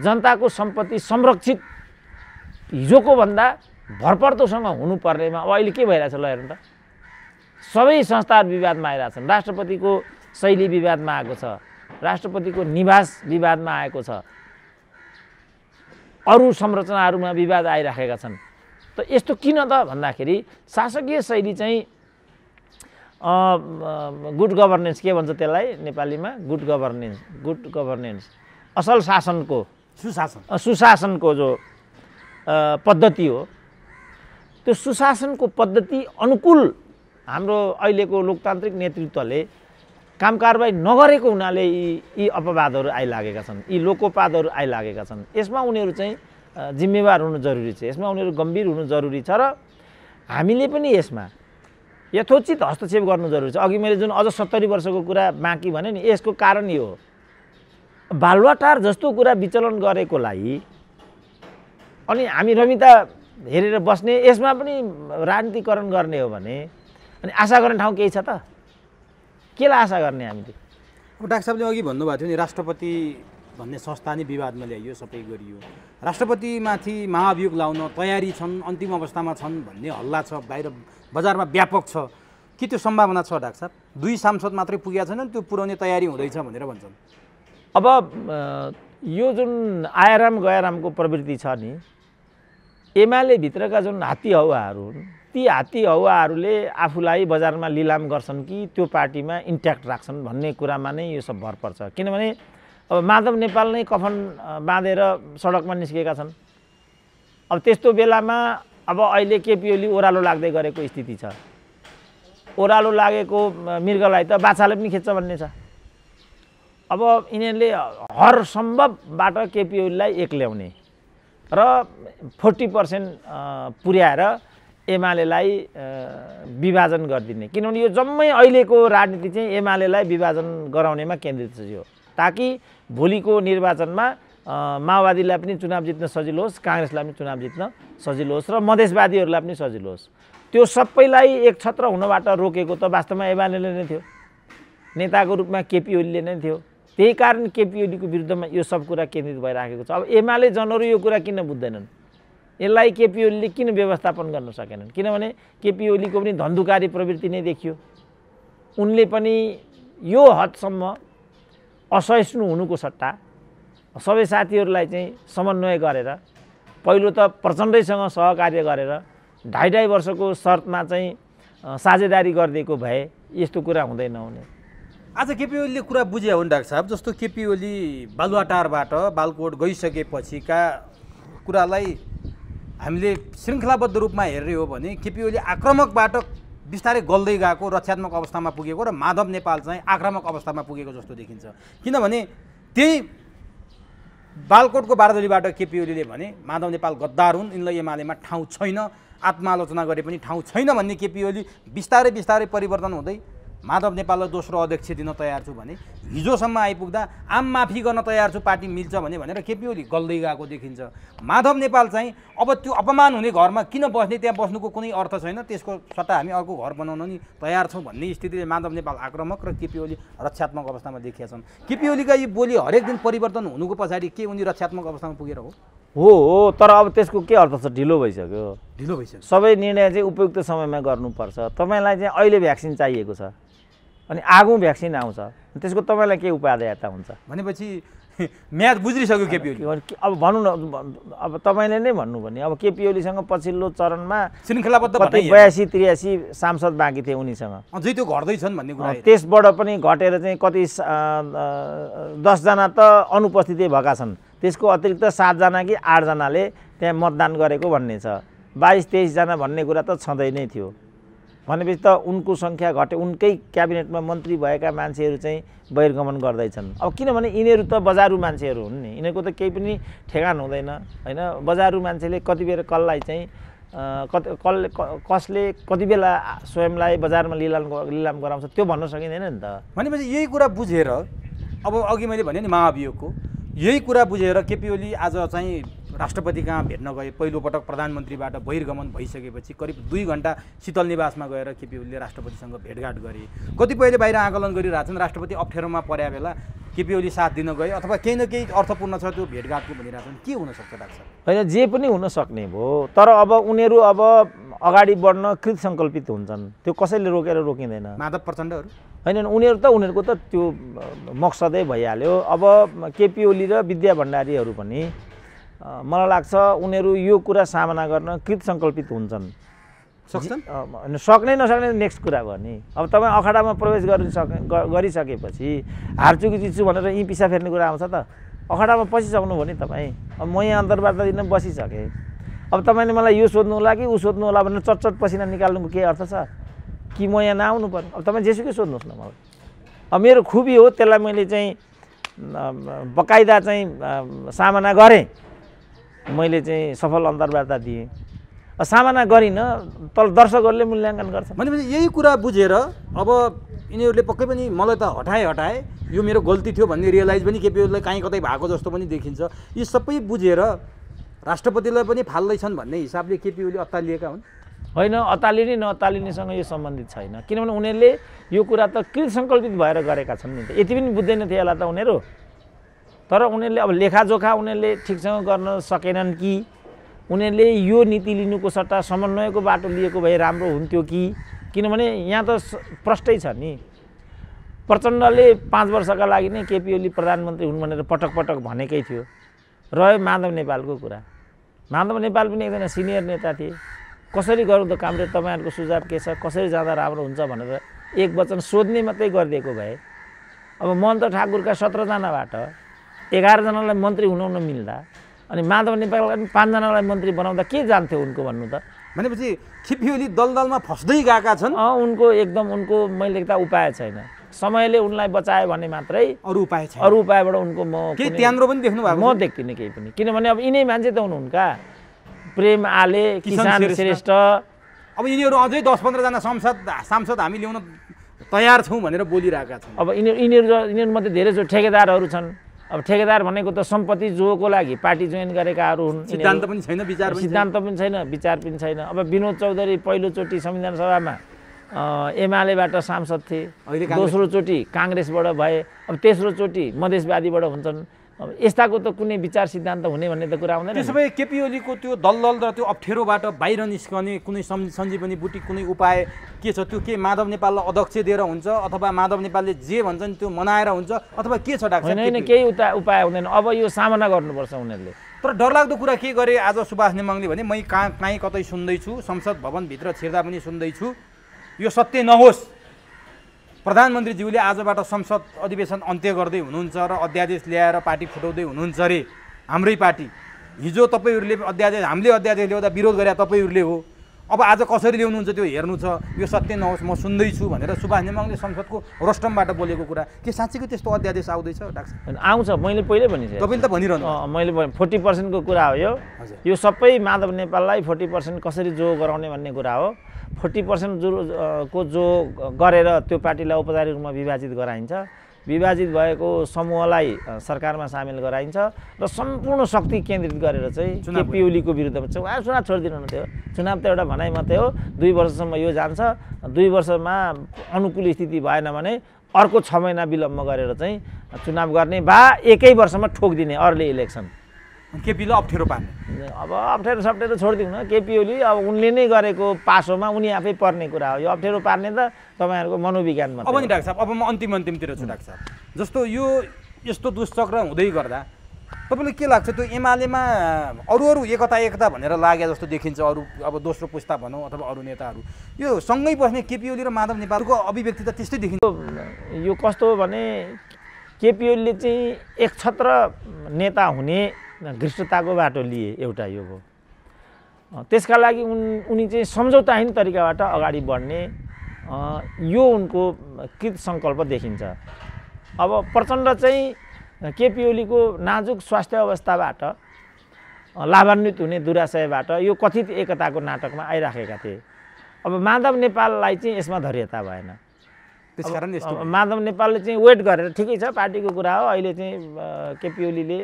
जनताको सम्पत्ति संरक्षित हिजोको भन्दा भरपर्दोसँग हुनुपर्नेमा अब अहिले के भइरहेछ ल हेर्नु त। सबै संस्थाहरू विवादमा आइरहेछन्। राष्ट्रपतिको शैली विवादमा आएको छ, राष्ट्रपतिको निवास विवादमा आएको छ, अरू संरचनाहरूमा विवाद आइराखेका छन्। त यस्तो किन त भन्दाखेरि शासकीय शैली चाहिँ गुड गभर्नेन्स के भन्छ त्यसलाई नेपालीमा, गुड गभर्नेन्स असल शासनको सुशासनको जो पद्धति हो, त्यो सुशासनको पद्धति अनुकूल हाम्रो अहिलेको लोकतान्त्रिक नेतृत्वले काम कारबाही नगरेको हुनाले यी अपवादहरू आइलागेका छन्, यी लोकोपादहरू आइलागेका छन्। यसमा उनीहरू चाहिँ जिम्मेवार हुनु जरुरी छ, यसमा उनीहरू गम्भीर हुनु जरुरी छ र हामीले पनि यसमा यथोचित हस्तक्षेप गर्नु जरुरी छ। अघि मैले जुन अझ 70 वर्षको कुरा बाँकी भने नि, यसको कारण यो हो, बालुवाटार जस्तो कुरा विचलन गरेकोलाई अनि हामी रमिता हेरेर बस्ने, यसमा पनि राजनीतिकरण गर्ने हो भने अनि आशा गर्ने ठाउँ केही छ त? केलाई आशा गर्ने हामीले? अब डाक्टर साहबले अघि भन्नुभएको थियो नि, राष्ट्रपति भन्ने संस्था नै विवादमा ल्याइयो, सबै गरियो, राष्ट्रपतिमाथि महाभियोग लाउन तयारी छन्, अन्तिम अवस्थामा छन् भन्ने हल्ला छ, बाहिर बजारमा व्यापक छ। के त्यो सम्भावना छ डाक्टर साहब? 2 सांसद मात्रै पुगेका छैनन्, त्यो पुर्याउने तयारी हुँदैछ भनेर भन्छन्। अब यो जुन आयाराम गयारामको प्रवृत्ति छ नि, एमाले भित्रका जुन हात्ती हौवाहरू हुन्, ती हात्ती हौवाहरूले आफूलाई बजारमा लिलाम गर्छन् कि त्यो पार्टीमा इन्ट्याक्ट राख्छन् भन्ने कुरामा नै यो सब भर पर्छ। किनभने अब माधव नेपाल नै कफन बाँधेर सडकमा निस्केका छन्। अब त्यस्तो बेलामा अब अहिले केपी ओली ओह्रालो लाग्दै गरेको स्थिति छ। ओह्रालो लागेको मृगलाई त बाछाले पनि खेच्छ भन्ने छ। अब यिनीहरूले हर सम्भवबाट केपी ओलीलाई एक्ल्याउने र 40% पुर्याएर एमालेलाई विभाजन गरिदिने, किनभने यो जम्मै अहिलेको राजनीति चाहिँ एमालेलाई विभाजन गराउनेमा केन्द्रित छ यो, ताकि भोलिको निर्वाचनमा माओवादीलाई पनि चुनाव जित्न सजिलो होस्, काङ्ग्रेसलाई पनि चुनाव जित्न सजिलो होस् र मधेसवादीहरूलाई पनि सजिलो होस्। त्यो सबैलाई एक छत्र हुनबाट रोकेको त वास्तवमा एमालेले नै थियो, नेताको रूपमा केपी ओलीले नै थियो। त्यही कारण केपी ओलीको विरुद्धमा यो सब कुरा केन्द्रित भइराखेको छ। अब एमाले जनहरू यो कुरा किन बुझ्दैनन्? यसलाई केपी ओलीले किन व्यवस्थापन गर्न सकेनन्? किनभने केपी ओलीको पनि धन्धुकारी प्रवृत्ति नै देखियो। उनले पनि यो हदसम्म असहिष्णु हुनुको सट्टा सबै साथीहरूलाई चाहिँ समन्वय गरेर, पहिलो त प्रचण्डैसँग सहकार्य गरेर 2.5 वर्षको शर्तमा चाहिँ साझेदारी गरिदिएको भए यस्तो कुरा हुँदै नहुने। आज केपी ओलीले कुरा बुझे हो नि डाक्टर साहब। जस्तो केपी ओली बालुवाटारबाट बालकोट गइसकेपछिका कुरालाई हामीले श्रृङ्खलाबद्ध रूपमा हेर्ने हो भने केपी ओली आक्रामकबाट बिस्तारै गल्दै गएको, रक्षात्मक अवस्थामा पुगेको र माधव नेपाल चाहिँ आक्रामक अवस्थामा पुगेको जस्तो देखिन्छ। किनभने त्यही बालकोटको बारदलीबाट केपी ओलीले भने माधव नेपाल गद्दार हुन्, यिनलाई एमालेमा ठाउँ छैन, आत्मालोचना गरे पनि ठाउँ छैन भन्ने केपी ओली बिस्तारै बिस्तारै परिवर्तन हुँदै माधव नेपाललाई दोस्रो अध्यक्ष दिन तयार छु भने हिजोसम्म आइपुग्दा आम माफी गर्न तयार छु, पार्टी मिल्छ भनेर केपी ओली गल्दै गएको देखिन्छ। माधव नेपाल चाहिँ अब त्यो अपमान हुने घरमा किन बस्ने, त्यहाँ बस्नुको कुनै अर्थ छैन, त्यसको सट्टा हामी अर्को घर बनाउन नि तयार छौँ भन्ने स्थितिले माधव नेपाल आक्रामक र केपी ओली रक्षात्मक अवस्थामा देखिएका छन्। केपी ओलीका यी बोली हरेक दिन परिवर्तन हुनुको पछाडि के उनी रक्षात्मक अवस्थामा पुगेर हो? तर अब त्यसको के अर्थ छ? ढिलो भइसक्यो। सबै निर्णय चाहिँ उपयुक्त समयमा गर्नुपर्छ। तपाईँलाई चाहिँ अहिले भ्याक्सिन चाहिएको छ अनि आगो भ्याक्सिन आउँछ, त्यसको तपाईँलाई के उपादेयता हुन्छ भनेपछि म्याद गुज्रिसक्यो केपी ओली। अब भनौँ न, अब तपाईँले नै भन्नु भने अब केपी ओलीसँग पछिल्लो चरणमा श्रृङ्खलाबद्ध 82-83 सांसद बाँकी थिए उनीसँग, अझै त्यो घट्दैछन् भन्ने कुरा। त्यसबाट पनि घटेर चाहिँ कति 10 जना त अनुपस्थित भएका छन्, त्यसको अतिरिक्त 7 जना कि 8 जनाले त्यहाँ मतदान गरेको भन्ने छ। 22-23 जना भन्ने कुरा त छँदै नै थियो। भनेपछि त उनको सङ्ख्या घटे, उनकै क्याबिनेटमा मन्त्री भएका मान्छेहरू चाहिँ बहिर्गमन गर्दैछन्। अब किनभने यिनीहरू त बजारु मान्छेहरू हुन् नि, यिनीहरूको त केही पनि ठेगान हुँदैन होइन। बजारु मान्छेले कति बेर कसलाई चाहिँ कसले कति बेला स्वयंलाई बजारमा लिलाम गराउँछ त्यो भन्न सकिँदैन नि त। भनेपछि यही कुरा बुझेर, अब अघि मैले भने नि महाभियोगको, यही कुरा बुझेर केपी ओली आज चाहिँ राष्ट्रपति कहाँ भेट्न गए, पहिलोपटक प्रधानमन्त्रीबाट बहिर्गमन भइसकेपछि करिब 2 घण्टा शीतल निवासमा गएर केपी ओलीले राष्ट्रपतिसँग भेटघाट गरे। कतिपयले बाहिर आकलन गरिरहेछन् राष्ट्रपति अप्ठ्यारोमा पर्या बेला केपी ओली साथ दिन गए अथवा केही न केही अर्थपूर्ण छ त्यो भेटघाटको भनिरहेछन्। के हुनसक्छ डाक्टर साहब? होइन, जे पनि हुन सक्ने भयो, तर अब उनीहरू अब अगाडि बढ्न कृत सङ्कल्पित हुन्छन्, त्यो कसैले रोकिँदैन। माधव प्रचण्डहरू होइन, उनीहरूको त त्यो मकसदै भइहाल्यो। अब केपी ओली र विद्या भण्डारीहरू पनि मलाई लाग्छ उनीहरू यो कुरा सामना गर्न कृत सङ्कल्पित हुन्छन्। सक्ने नसक्ने नेक्स्ट कुरा भयो नि। अब तपाईँ अखाडामा प्रवेश गरिसकेपछि हार्छु कि जित्छु भनेर यहीँ पिसा फेर्ने कुरा आउँछ त? अखाडामा पसिसक्नु भयो नि तपाईँ। अब म यहाँ अन्तर्वार्ता दिन बसिसकेँ, अब तपाईँले मलाई यो सोध्नु होला कि ऊ सोध्नु होला भनेर चटचट पसिना निकाल्नुको केही अर्थ छ कि? म यहाँ नआउनु पर्यो? अब तपाईँ जेसुकै सोध्नुहोस् न मलाई। अब मेरो खुबी हो, त्यसलाई मैले चाहिँ बकाइदा चाहिँ सामना गरेँ, मैले चाहिँ सफल अन्तर्वार्ता दिएँ। सामना गरिनँ, तर दर्शकहरूले मूल्याङ्कन गर्छ। भनेपछि यही कुरा बुझेर अब यिनीहरूले पक्कै पनि मलाई त हटाए यो मेरो गल्ती थियो भन्ने रियलाइज पनि केपी ओलीलाई काहीँ कतै भएको जस्तो पनि देखिन्छ। यी सबै बुझेर राष्ट्रपतिलाई पनि फाल्दैछन् भन्ने हिसाबले केपी ओली अत्तालिएका हुन्? होइन, अत्तालिने नअत्तालिनेसँग यो सम्बन्धित छैन, किनभने उनीहरूले यो कुरा त कृत सङ्कल्पित भएर गरेका छन् नि त। यति पनि बुझ्दैन थियो होला त उनीहरू? तर उनीहरूले अब लेखाजोखा उनीहरूले ठिकसँग गर्न सकेनन् कि उनीहरूले यो नीति लिनुको सट्टा समन्वयको बाटो लिएको भए राम्रो हुन्थ्यो कि? किनभने यहाँ त प्रष्टै छ नि, प्रचण्डले 5 वर्षका लागि नै केपी ओली प्रधानमन्त्री हुन् भनेर पटक पटक भनेकै थियो। रह्यो माधव नेपालको कुरा, माधव नेपाल पनि एकजना सिनियर नेता थिए। कसरी गरौँ त कामरेड, तपाईँहरूको सुझाव के छ, कसरी जाँदा राम्रो हुन्छ भनेर एक वचन सोध्ने मात्रै गरिदिएको भए अब महन्त ठाकुरका 17 जनाबाट 11 जनालाई मन्त्री हुन मिल्दा अनि माधव नेपालका 5 जनालाई मन्त्री बनाउँदा के जान्थ्यो उनको भन्नु त? भनेपछि केपी ओली दलदलमा फस्दै गएका छन्। उनको मैले त उपाय छैन, समयले उनलाई बचायो भने मात्रै, अरू उपाय छैन। अरू उपायबाट उनको म केही त्यान्द्रो पनि देख्नु भएको? म देख्दिनँ केही पनि, किनभने अब यिनै मान्छे त हुन् उनका, प्रेम आले, किसान श्रेष्ठ। अब यिनीहरू अझै 10-15 जना सांसद हामी ल्याउन तयार छौँ भनेर बोलिरहेका छन्। अब यिनीहरू मध्ये धेरै ठेकेदारहरू छन्। अब ठेकेदार भनेको त सम्पत्ति जोको लागि पार्टी जोइन गरेकाहरू हुन्। सिद्धान्त पनि छैन, सिद्धान्त पनि छैन, विचार पनि छैन। अब विनोद चौधरी पहिलोचोटि संविधान सभामा एमालेबाट सांसद थिए, दोस्रोचोटि काङ्ग्रेसबाट भए, अब तेस्रोचोटि मधेसवादीबाट हुन्छन्। अब यस्ताको त कुनै विचार सिद्धान्त हुने भन्ने त कुरा आउँदैन। त्यसो भए केपी ओलीको त्यो दलदल र त्यो अप्ठ्यारोबाट बाहिर निस्कने कुनै सञ्जीवनी बुटी कुनै उपाय के छ? त्यो के माधव नेपाललाई अध्यक्ष दिएर हुन्छ अथवा माधव नेपालले जे भन्छन् त्यो मनाएर हुन्छ अथवा के छ डाक्टर? होइन, केही उपाय हुँदैन। अब यो सामना गर्नुपर्छ उनीहरूले। तर डरलाग्दो कुरा के गरे आज सुभाष नेमाङले भने मै काहीँ कतै सुन्दैछु, संसद भवनभित्र छिर्दा पनि सुन्दैछु, यो सत्य नहोस्, प्रधानमन्त्रीज्यूले आजबाट संसद अधिवेशन अन्त्य गर्दै हुनुहुन्छ र अध्यादेश ल्याएर पार्टी फुटाउँदै हुनुहुन्छ अरे हाम्रै पार्टी। हिजो तपाईँहरूले हामीले अध्यादेश ल्याउँदा विरोध गरे तपाईँहरूले हो, अब आज कसरी ल्याउनुहुन्छ त्यो हेर्नु छ, यो सत्य नहोस् म सुन्दैछु भनेर सुभाष नेमाङले संसदको रोस्टमबाट बोलेको कुरा के साँच्चीको त्यस्तो अध्यादेश आउँदैछ डाक्टर? आउँछ, मैले पहिल्यै भनिसकेँ। तपाईँले त भनिरहनु। मैले 40% को कुरा हो यो सबै माधव नेपाललाई 40% कसरी जो गराउने भन्ने कुरा हो। 40% को जो गरेर त्यो पार्टीलाई औपचारिक रूपमा विभाजित गराइन्छ, विभाजित भएको समूहलाई सरकारमा सामेल गराइन्छ र सम्पूर्ण शक्ति केन्द्रित गरेर चाहिँ केपी ओलीको विरुद्धमा चुनाव छोडिदिनु न। त्यो चुनाव त एउटा भनाइ मात्रै हो, 2 वर्षसम्म यो जान्छ, 2 वर्षमा अनुकूल स्थिति भएन भने अर्को 6 महिना विलम्ब गरेर चाहिँ चुनाव गर्ने वा 1 वर्षमा ठोकिदिने अर्ली इलेक्सन। केपीलाई अप्ठ्यारो पार्ने, अब अप्ठ्यारो छोडिदिउँ न। केपी ओली अब उनले नै गरेको पासोमा उनी आफै पर्ने कुरा हो। यो अप्ठ्यारो पार्ने त तपाईँहरूको मनोविज्ञान मात्रै। अब नि डाक्टर साहब, अब म अन्तिमतिर छु डाक्टर साहब। जस्तो यो यस्तो दुश्चक्र हुँदै गर्दा तपाईँलाई के लाग्छ त्यो एमालेमा अरू एकता भनेर लागे जस्तो देखिन्छ? अरू अब दोस्रो पुस्ता भनौँ अथवा अरू नेताहरू यो सँगै बस्ने केपी ओली र माधव नेपालको अभिव्यक्ति त त्यस्तै देखिन्छ। यो कस्तो हो भने केपी ओलीले चाहिँ एक छत्र नेता हुने घृष्टताको बाटो लिए, एउटा यो हो। त्यसका लागि उनी चाहिँ सम्झौताहीन तरिकाबाट अगाडि बढ्ने यो उनको कृत सङ्कल्प देखिन्छ। अब प्रचण्ड चाहिँ केपी ओलीको नाजुक स्वास्थ्य अवस्थाबाट लाभान्वित हुने दुराशयबाट यो कथित एकताको नाटकमा आइराखेका थिए। अब माधव नेपाललाई चाहिँ यसमा धैर्यता भएन। त्यसकारण माधव नेपालले चाहिँ वेट गरेर ठिकै छ पार्टीको कुरा हो, अहिले चाहिँ केपी ओलीले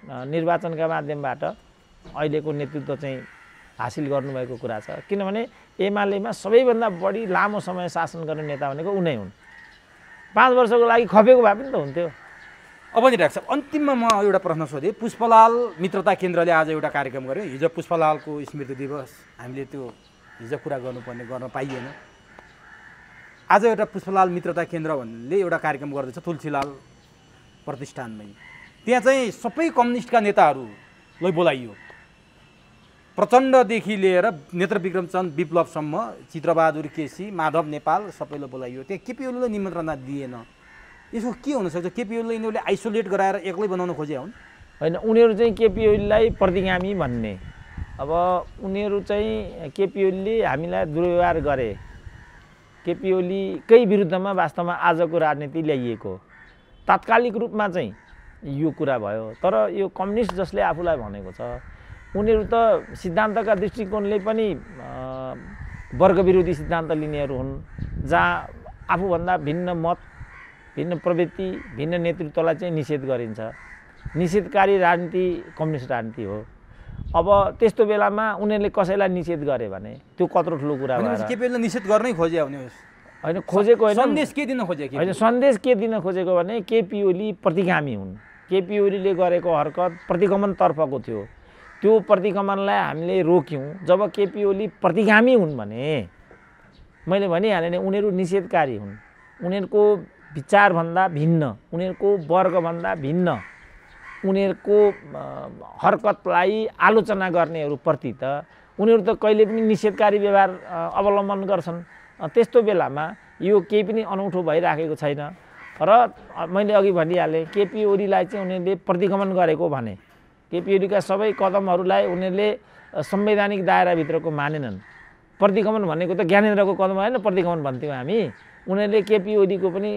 निर्वाचनका माध्यमबाट अहिलेको नेतृत्व चाहिँ हासिल गर्नुभएको कुरा छ। किनभने एमालेमा सबैभन्दा बढी लामो समय शासन गर्ने नेता भनेको उनै हुन्। 5 वर्षको लागि खपेको भए पनि त हुन्थ्यो। अब नि डाक्टर साहब, अन्तिममा म एउटा प्रश्न सोधेँ। पुष्पलाल मित्रता केन्द्रले आज एउटा कार्यक्रम गर्यो। हिजो पुष्पलालको स्मृति दिवस, हामीले त्यो हिजो कुरा गर्नुपर्ने गर्न पाइएन। आज एउटा पुष्पलाल मित्रता केन्द्र भन्ने एउटा कार्यक्रम गर्दैछ तुलसीलाल प्रतिष्ठानमै। त्यहाँ चाहिँ सबै कम्युनिस्टका नेताहरूलाई बोलाइयो। प्रचण्डदेखि लिएर नेत्रविक्रम चन्द विप्लवसम्म, चित्रबहादुर केसी, माधव नेपाल सबैलाई बोलाइयो। त्यहाँ केपी ओलीलाई निमन्त्रणा दिएन। यसो के हुनसक्छ? केपी ओलीलाई यिनीहरूले आइसोलेट गराएर एक्लै बनाउन खोजे हुन्? होइन, उनीहरू चाहिँ केपी ओलीलाई प्रतिगामी भन्ने। अब उनीहरू चाहिँ केपी ओलीले हामीलाई दुर्व्यवहार गरे, केपी ओलीकै विरुद्धमा वास्तवमा आजको राजनीति ल्याइएको तात्कालिक रूपमा चाहिँ यो कुरा भयो। तर यो कम्युनिस्ट जसले आफूलाई भनेको छ, उनीहरू त सिद्धान्तका दृष्टिकोणले पनि वर्गविरोधी सिद्धान्त लिनेहरू हुन्, जहाँ आफूभन्दा भिन्न मत, भिन्न प्रवृत्ति, भिन्न नेतृत्वलाई चाहिँ निषेध गरिन्छ। निषेधकारी राजनीति कम्युनिस्ट राजनीति हो। अब त्यस्तो बेलामा उनीहरूले कसैलाई निषेध गरे भने त्यो कत्रो ठुलो कुरा भएर केपी ओलीलाई निषेध गर्नै खोजे हुने? होइन, खोजेको होइन। सन्देश के दिन खोजे? होइन, सन्देश के दिन खोजेको भने केपी ओली प्रतिगामी हुन्। केपी ओलीले गरेको हरकत प्रतिगमनतर्फको थियो। त्यो प्रतिगमनलाई हामीले रोक्यौँ। जब केपी ओली प्रतिगामी हुन् भने मैले भनिहालेँ नि, उनीहरू निषेधकारी हुन्। उनीहरूको विचारभन्दा भिन्न, उनीहरूको वर्गभन्दा भिन्न, उनीहरूको हरकतलाई आलोचना गर्नेहरूप्रति त उनीहरू त कहिले पनि निषेधकारी व्यवहार अवलम्बन गर्छन्। त्यस्तो बेलामा यो केही पनि अनौठो भइराखेको छैन। र मैले अघि भनिहालेँ, केपी ओलीलाई चाहिँ उनीहरूले प्रतिगमन गरेको भने केपी ओलीका सबै कदमहरूलाई उनीहरूले संवैधानिक दायराभित्रको मानेनन्। प्रतिगमन भनेको त ज्ञानेन्द्रको कदम होइन, प्रतिगमन भन्थ्यौँ हामी। उनीहरूले केपी ओलीको पनि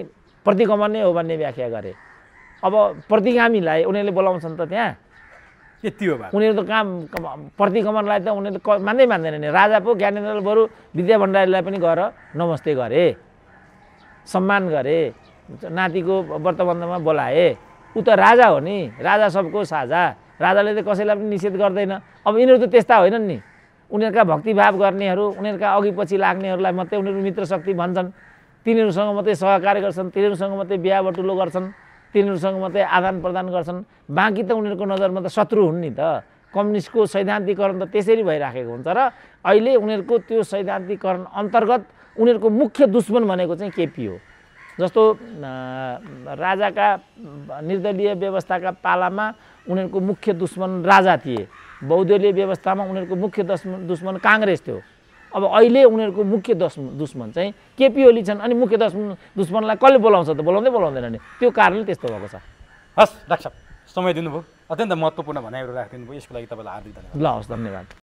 प्रतिगमन नै हो भन्ने व्याख्या गरे। अब प्रतिगामीलाई उनीहरूले बोलाउँछन् त त्यहाँ? यति हो। उनीहरू त काम प्रतिगमनलाई त उनीहरूले मान्दैनन् नि। राजा पो ज्ञानेन्द्रले बरु विद्या भण्डारीलाई पनि गएर नमस्ते गरे, सम्मान गरे, नातिको व्रतबन्धमा बोलाए। ऊ त राजा हो नि, राजा सबको साझा। राजाले त कसैलाई पनि निषेध गर्दैन। अब यिनीहरू त त्यस्ता होइनन् नि। उनीहरूका भक्तिभाव गर्नेहरू, उनीहरूका अघि पछि लाग्नेहरूलाई मात्रै उनीहरू मित्र शक्ति भन्छन्। तिनीहरूसँग मात्रै सहकार्य गर्छन्, तिनीहरूसँग मात्रै बिहा बटुलो गर्छन्, तिनीहरूसँग मात्रै आदान प्रदान गर्छन्। बाँकी त उनीहरूको नजरमा त शत्रु हुन् नि त। कम्युनिस्टको सैद्धान्तिकरण त त्यसरी भइराखेको हुन्छ। र अहिले उनीहरूको त्यो सैद्धान्तिकरण अन्तर्गत उनीहरूको मुख्य दुश्मन भनेको चाहिँ केपी हो। जस्तो राजाका निर्दलीय व्यवस्थाका पालामा उनीहरूको मुख्य दुश्मन राजा थिए। बहुदलीय व्यवस्थामा उनीहरूको मुख्य दुश्मन काङ्ग्रेस थियो। अब अहिले उनीहरूको मुख्य दुश्मन चाहिँ केपी ओली छन्। अनि मुख्य दुश्मनलाई कसले बोलाउँछ त? बोलाउँदैन नि। त्यो कारणले त्यस्तो भएको छ। हस् डाक्टर साहब, समय दिनुभयो, अत्यन्त महत्त्वपूर्ण भनाइहरू राखिदिनु भयो। यसको लागि तपाईँलाई हार्दिक धन्यवाद। ल हस्, धन्यवाद।